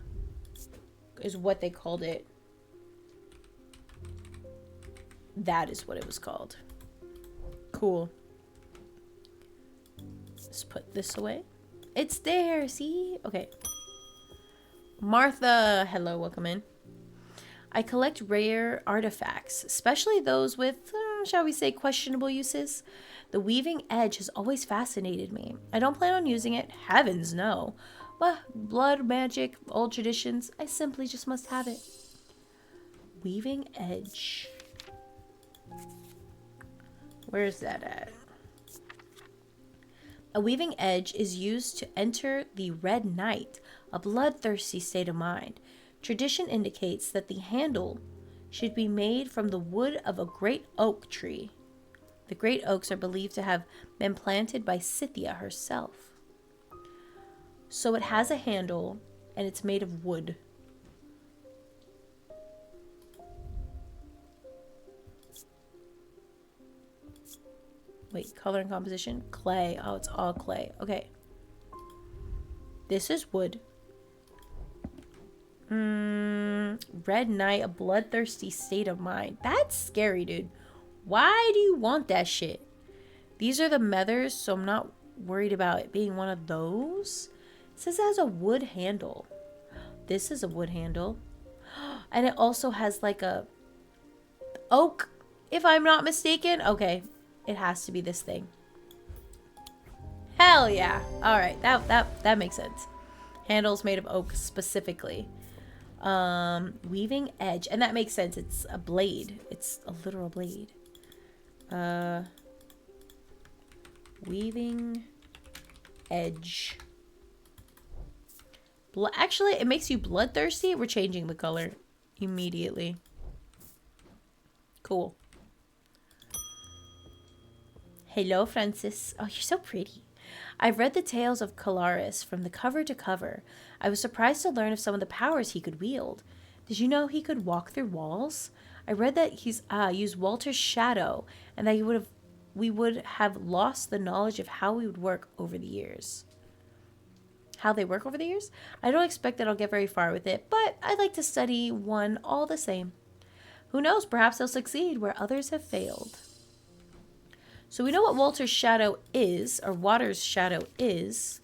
is what they called it. That is what it was called. Cool. Let's put this away. It's there, see? Okay. Martha, hello, welcome in. I collect rare artifacts, especially those with, shall we say, questionable uses. The weaving edge has always fascinated me. I don't plan on using it, heavens no. But blood, magic, old traditions, I simply just must have it. Weaving edge. Where's that at? A weaving edge is used to enter the red night, a bloodthirsty state of mind. Tradition indicates that the handle should be made from the wood of a great oak tree. The great oaks are believed to have been planted by Scythia herself. So it has a handle, and it's made of wood. Wait, color and composition? Clay. Oh, it's all clay. Okay. This is wood. Red night, a bloodthirsty state of mind. That's scary, dude. Why do you want that shit? These are the methers, so I'm not worried about it being one of those. It says it has a wood handle. This is a wood handle. And it also has like a oak, if I'm not mistaken. Okay. It has to be this thing. Hell yeah. Alright, that makes sense. Handles made of oak specifically. Weaving edge. And that makes sense. It's a blade. It's a literal blade. Weaving edge. Actually, it makes you bloodthirsty. We're changing the color immediately. Cool. Hello, Francis. Oh, you're so pretty. I've read the tales of Calaris from the cover to cover. I was surprised to learn of some of the powers he could wield. Did you know he could walk through walls? I read that he's used Walter's shadow, and that we would have lost the knowledge of how he would work over the years. how they work over the years. I don't expect that I'll get very far with it, but I'd like to study one all the same. Who knows, perhaps they'll succeed where others have failed. So we know what Walter's shadow is, or Water's shadow is.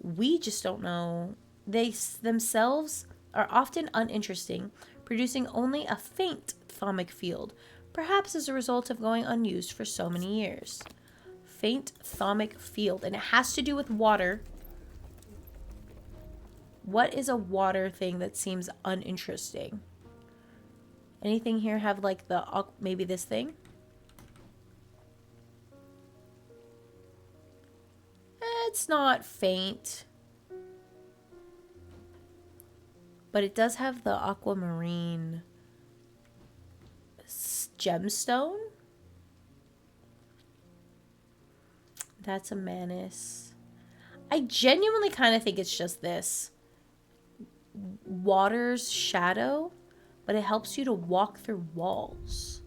We just don't know. They themselves are often uninteresting, producing only a faint thaumic field, perhaps as a result of going unused for so many years. Faint thaumic field, and it has to do with water. What is a water thing that seems uninteresting? Anything here have like the, maybe this thing? It's not faint. But it does have the aquamarine gemstone. That's a menace. I genuinely kind of think it's just this. Water's shadow, but it helps you to walk through walls.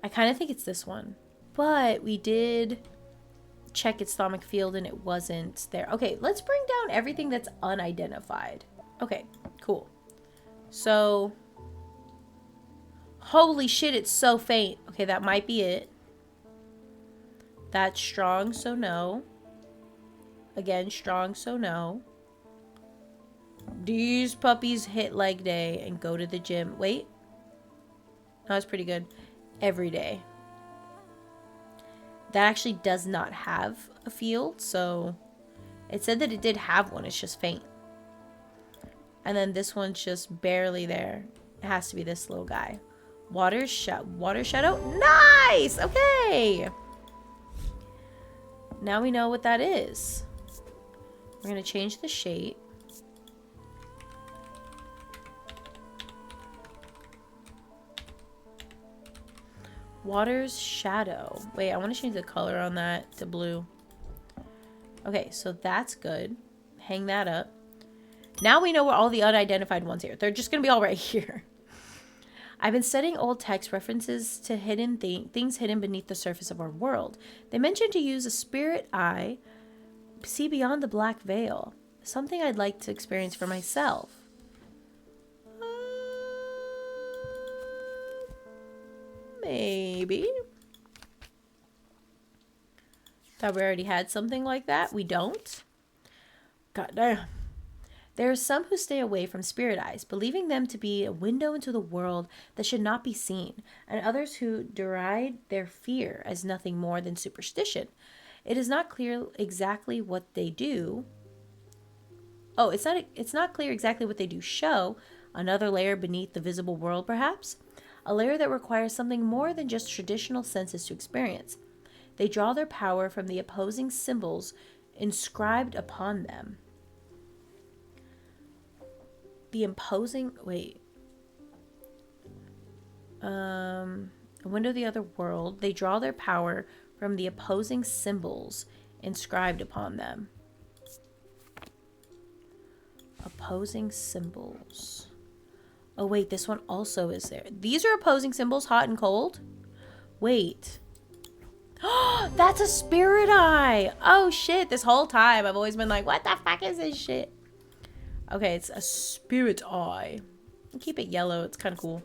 I kind of think it's this one. But we did check its thaumic field and it wasn't there. Okay, let's bring down everything that's unidentified. Okay, cool. So, holy shit, it's so faint. Okay, that might be it. That's strong, so no. Again, strong, so no. These puppies hit leg day and go to the gym. Wait. That was pretty good. Every day. That actually does not have a field, so it said that it did have one. It's just faint. And then this one's just barely there. It has to be this little guy. Water shadow. Nice! Okay. Now we know what that is. We're going to change the shape. Water's shadow. Wait, I want to change the color on that to blue. Okay, so that's good. Hang that up. Now we know where all the unidentified ones are. They're just going to be all right here. I've been studying old text references to hidden things hidden beneath the surface of our world. They mentioned to use a spirit eye, see beyond the black veil. Something I'd like to experience for myself. Maybe. Thought we already had something like that. We don't. God damn. There are some who stay away from spirit eyes, believing them to be a window into the world that should not be seen, and others who deride their fear as nothing more than superstition. It is not clear exactly what they do. Oh, it's not clear exactly what they do show. Another layer beneath the visible world, perhaps? A layer that requires something more than just traditional senses to experience. They draw their power from the opposing symbols inscribed upon them. The imposing... Wait. A window to the other world. They draw their power from the opposing symbols inscribed upon them. Opposing symbols. Oh, wait. This one also is there. These are opposing symbols, hot and cold? Wait. That's a spirit eye. Oh, shit. This whole time, I've always been like, what the fuck is this shit? Okay, it's a spirit eye. Keep it yellow. It's kind of cool.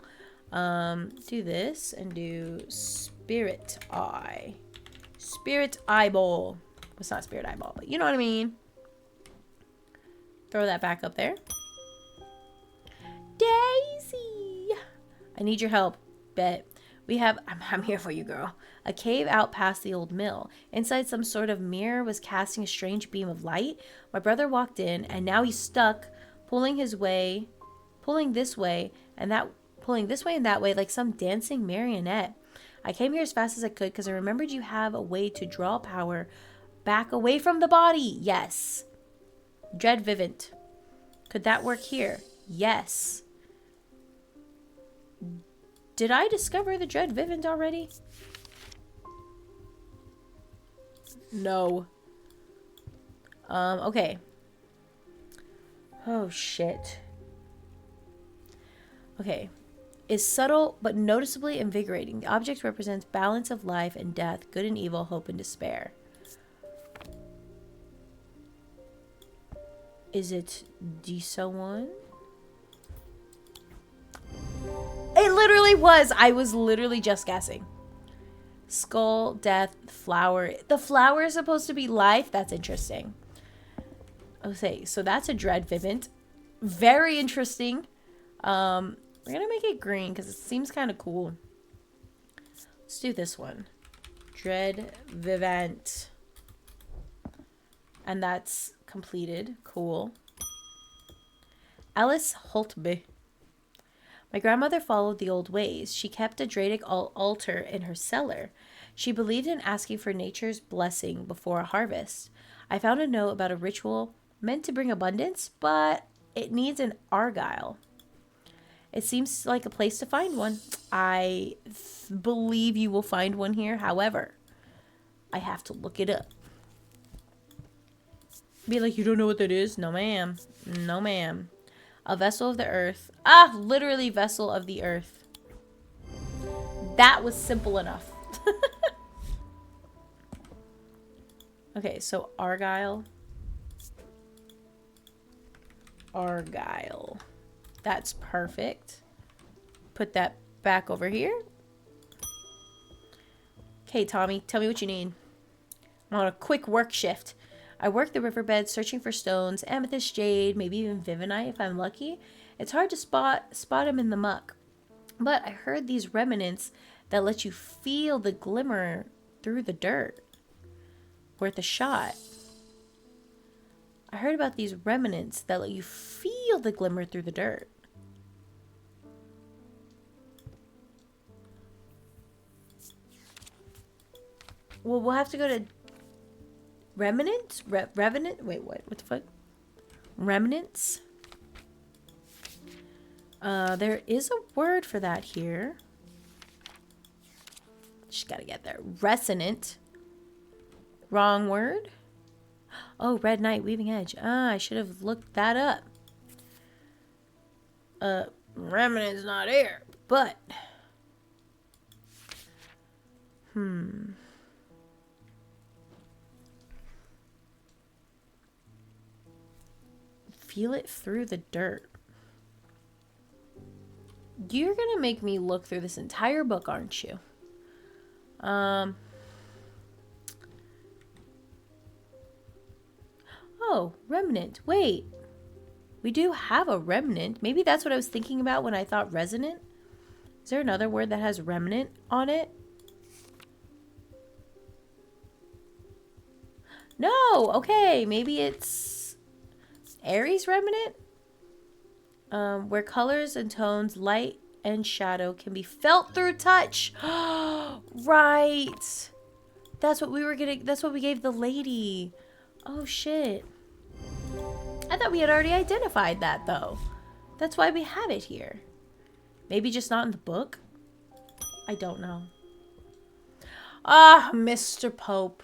Do this and do spirit eye. Spirit eyeball. It's not spirit eyeball, but you know what I mean. Throw that back up there. Daisy! I need your help. Bet. We have... I'm here for you, girl. A cave out past the old mill. Inside, some sort of mirror was casting a strange beam of light. My brother walked in, and now he's stuck, pulling this way and that way like some dancing marionette. I came here as fast as I could because I remembered you have a way to draw power back away from the body. Yes. Dread Vivint. Could that work here? Yes. Did I discover the Dread Vivint already? No. Okay. Oh, shit. Okay. is subtle but noticeably invigorating. The object represents balance of life and death, good and evil, hope and despair. Is it Disawan? It literally was. I was literally just guessing. Skull, death, flower. The flower is supposed to be life? That's interesting. Okay, so that's a Dread Vivint. Very interesting. We're going to make it green because it seems kind of cool. Let's do this one. Dread Vivant. And that's completed. Cool. Alice Holtby. My grandmother followed the old ways. She kept a Dradic altar in her cellar. She believed in asking for nature's blessing before a harvest. I found a note about a ritual meant to bring abundance, but it needs an Argyle. It seems like a place to find one. I believe you will find one here. However, I have to look it up. Be like, you don't know what that is? No, ma'am. No, ma'am. A vessel of the earth. Ah, literally vessel of the earth. That was simple enough. Okay, so Argyle. Argyle. That's perfect. Put that back over here. Okay, Tommy, tell me what you need. I'm on a quick work shift. I work the riverbed searching for stones, amethyst, jade, maybe even Vivinite if I'm lucky. It's hard to spot them in the muck. But I heard these remnants that let you feel the glimmer through the dirt. Worth a shot. I heard about these remnants that let you feel the glimmer through the dirt. Well, we'll have to go to Remnants? Revenant? Wait, what? What the fuck? Remnants? There is a word for that here. Just gotta get there. Resonant. Wrong word. Oh, Red Knight, Weaving Edge. Ah, I should have looked that up. Remnant's not here, but... Feel it through the dirt. You're gonna make me look through this entire book, aren't you? Oh, remnant. Wait. We do have a remnant. Maybe that's what I was thinking about when I thought resonant. Is there another word that has remnant on it? No! Okay, maybe it's Aries remnant? Where colors and tones, light and shadow can be felt through touch. Right. That's what we were getting. That's what we gave the lady. Oh, shit. I thought we had already identified that, though. That's why we have it here. Maybe just not in the book? I don't know. Ah, Mr. Pope.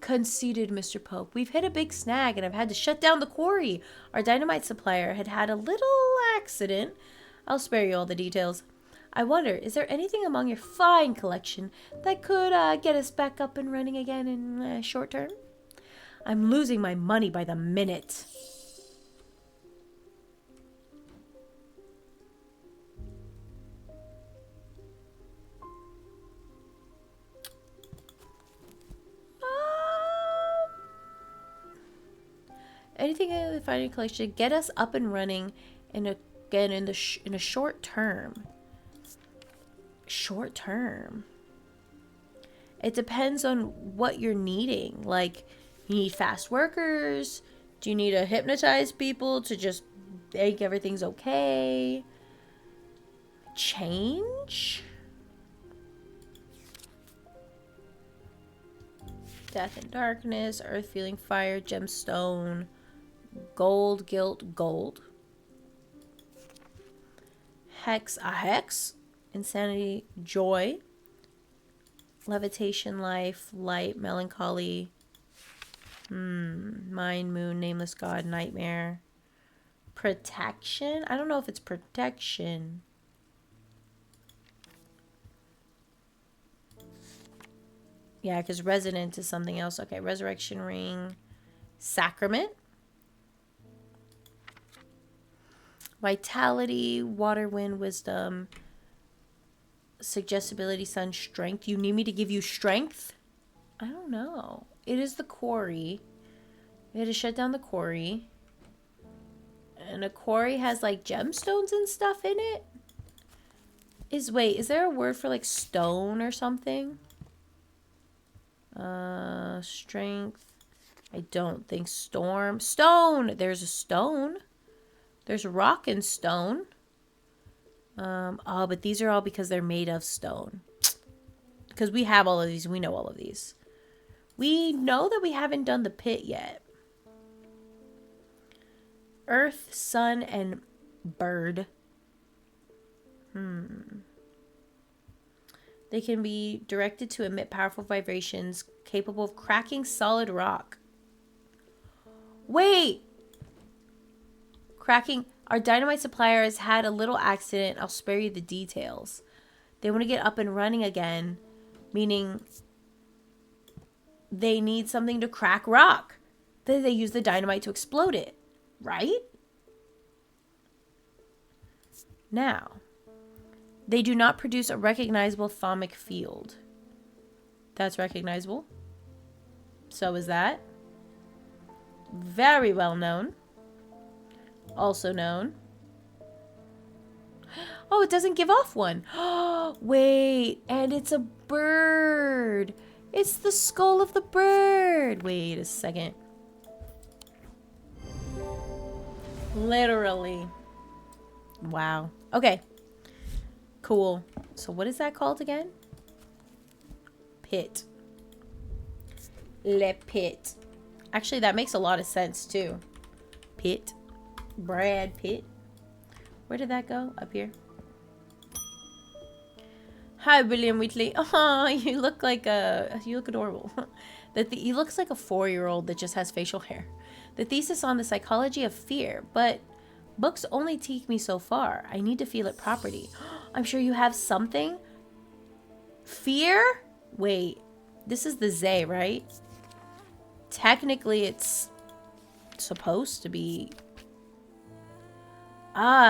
Conceited Mr. Pope. We've hit a big snag and I've had to shut down the quarry. Our dynamite supplier had a little accident. I'll spare you all the details. I wonder, is there anything among your fine collection that could get us back up and running again in short term? I'm losing my money by the minute. Anything in the finding collection get us up and running in a short term. Short term. It depends on what you're needing. Like, you need fast workers. Do you need to hypnotize people to just make everything's okay? Change? Death and darkness, earth feeling fire, gemstone, gold, guilt, gold. Hex, a hex. Insanity, joy. Levitation, life, light, melancholy. Mind, moon, nameless god, nightmare. Protection? I don't know if it's protection. Yeah, because resident is something else. Okay, resurrection ring. Sacrament. Vitality, water, wind, wisdom. Suggestibility, sun, strength. You need me to give you strength? I don't know. It is the quarry. We had to shut down the quarry. And a quarry has like gemstones and stuff in it. Wait, is there a word for like stone or something? Strength. I don't think storm. Stone! There's a stone. There's rock and stone. Oh, but these are all because they're made of stone. Because we have all of these. We know all of these. We know that we haven't done the pit yet. Earth, sun, and bird. They can be directed to emit powerful vibrations capable of cracking solid rock. Wait! Cracking. Our dynamite supplier has had a little accident. I'll spare you the details. They want to get up and running again, meaning they need something to crack rock. Then they use the dynamite to explode it, right? Now, they do not produce a recognizable atomic field. That's recognizable. So is that. Very well known. Also known. Oh, it doesn't give off one. Wait, and it's a bird. It's the skull of the bird. Wait a second. Literally. Wow. Okay. Cool. So what is that called again? Pit. Le Pit. Actually, that makes a lot of sense too. Pit. Brad Pitt. Where did that go? Up here. Hi, William Wheatley. Oh, you look adorable. He looks like a 4-year-old that just has facial hair. The thesis on the psychology of fear, but books only take me so far. I need to feel it properly. I'm sure you have something. Fear? Wait, this is the Zay, right? Technically, it's supposed to be.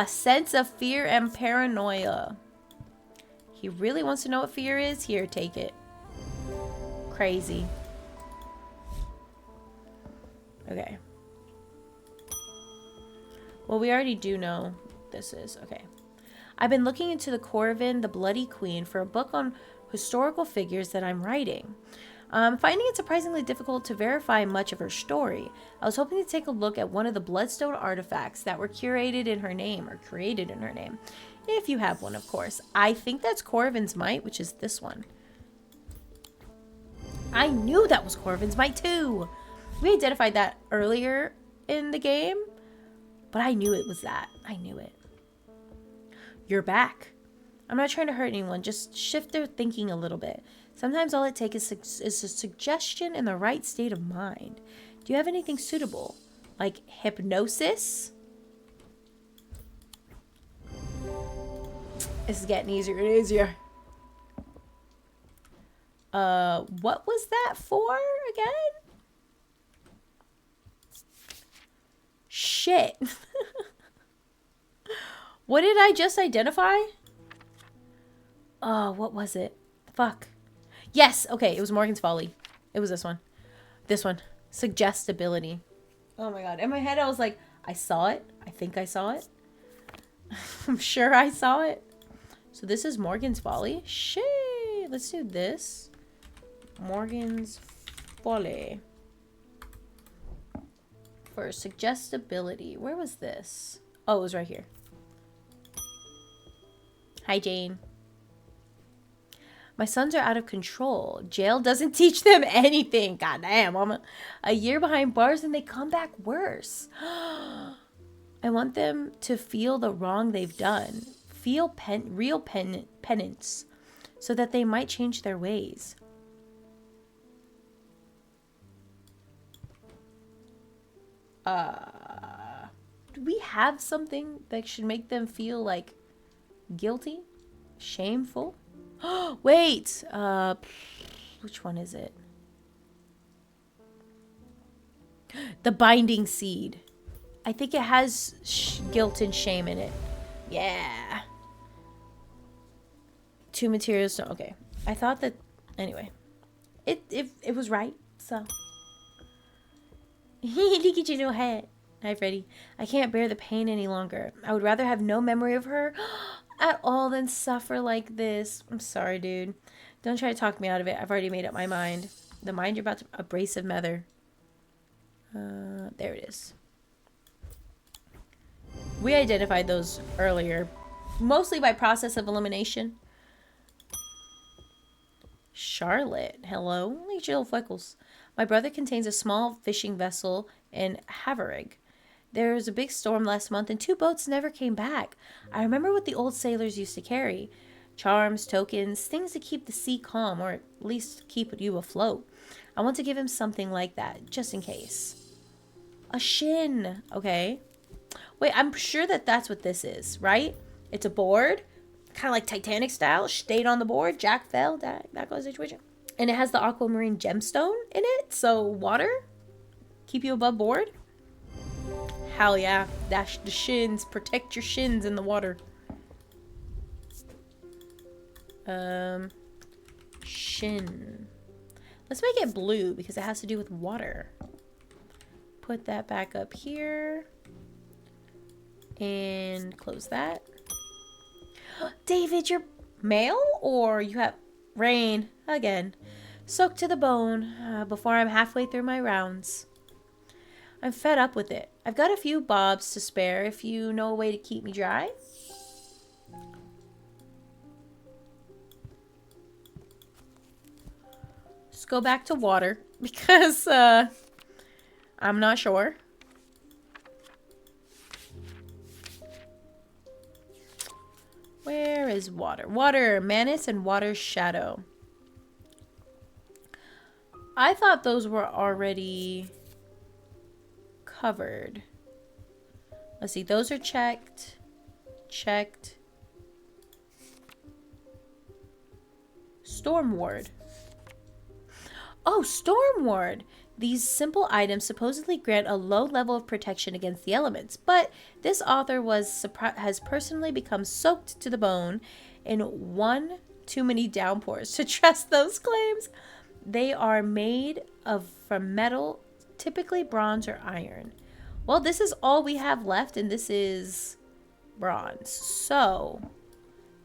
Sense of fear and paranoia. He really wants to know what fear is? Here, take it. Crazy. Okay. Well, we already do know this is. Okay. I've been looking into the Corvin, the Bloody Queen, for a book on historical figures that I'm writing. Finding it surprisingly difficult to verify much of her story. I was hoping to take a look at one of the bloodstone artifacts that were curated in her name, or created in her name. If you have one, of course. I think that's Corvin's Might, which is this one. I knew that was Corvin's Might too! We identified that earlier in the game, but I knew it was that. I knew it. You're back. I'm not trying to hurt anyone, just shift their thinking a little bit. Sometimes all it takes is a suggestion in the right state of mind. Do you have anything suitable? Like hypnosis? This is getting easier and easier. What was that for again? Shit. What did I just identify? Oh, what was it? Fuck. Yes, okay, it was Morgan's Folly. It was this one. This one. Suggestibility. Oh my god. In my head, I was like, I saw it. I think I saw it. I'm sure I saw it. So this is Morgan's Folly. Shit. Let's do this. Morgan's Folly. For suggestibility. Where was this? Oh, it was right here. Hi, Jane. My sons are out of control. Jail doesn't teach them anything. Goddamn, mama. A year behind bars and they come back worse. I want them to feel the wrong they've done. Feel real penance. So that they might change their ways. Do we have something that should make them feel like guilty? Shameful? Wait, which one is it? The binding seed. I think it has guilt and shame in it. Yeah. 2 materials. Okay. I thought that... Anyway. It was right, so... Look at your new hat. Hi, Freddy. I can't bear the pain any longer. I would rather have no memory of her at all than suffer like this. I'm sorry, dude. Don't try to talk me out of it. I've already made up my mind. The mind you're about to... Abrasive mother. There it is. We identified those earlier. Mostly by process of elimination. Charlotte. Hello. Look at your little freckles. My brother contains a small fishing vessel in Haverig. There was a big storm last month and 2 boats never came back. I remember what the old sailors used to carry. Charms, tokens, things to keep the sea calm or at least keep you afloat. I want to give him something like that, just in case. A shin. Okay. Wait, I'm sure that that's what this is, right? It's a board. Kind of like Titanic style. Stayed on the board. Jack fell. That goes the situation. And it has the aquamarine gemstone in it. So water. Keep you above board. Hell yeah. Dash the shins. Protect your shins in the water. Shin. Let's make it blue because it has to do with water. Put that back up here. And close that. David, you're male or you have rain again. Soaked to the bone before I'm halfway through my rounds. I'm fed up with it. I've got a few bobs to spare if you know a way to keep me dry. Just go back to water because I'm not sure. Where is water? Water, Manus and Water's Shadow. I thought those were already covered. Let's see. Those are checked. Checked. Storm Ward. Oh, Storm Ward. These simple items supposedly grant a low level of protection against the elements, but this author has personally become soaked to the bone in one too many downpours to trust those claims. They are made from metal, typically bronze or iron. Well, this is all we have left, and this is bronze. So,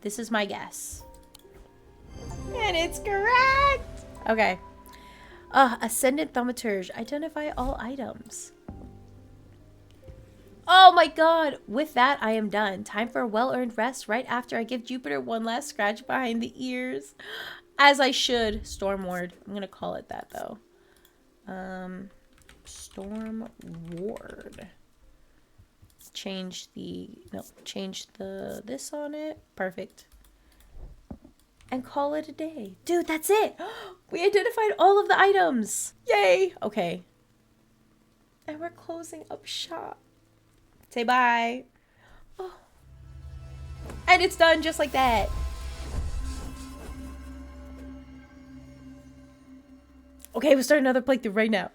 this is my guess. And it's correct! Okay. Ascendant Thaumaturge. Identify all items. Oh my god! With that, I am done. Time for a well-earned rest right after I give Jupiter one last scratch behind the ears. As I should. Storm Ward. I'm gonna call it that, though. Storm Ward. Change the this on it. Perfect. And call it a day. Dude, that's it. We identified all of the items. Yay. Okay. And we're closing up shop. Say bye. Oh. And it's done just like that. Okay, we'll start another playthrough right now.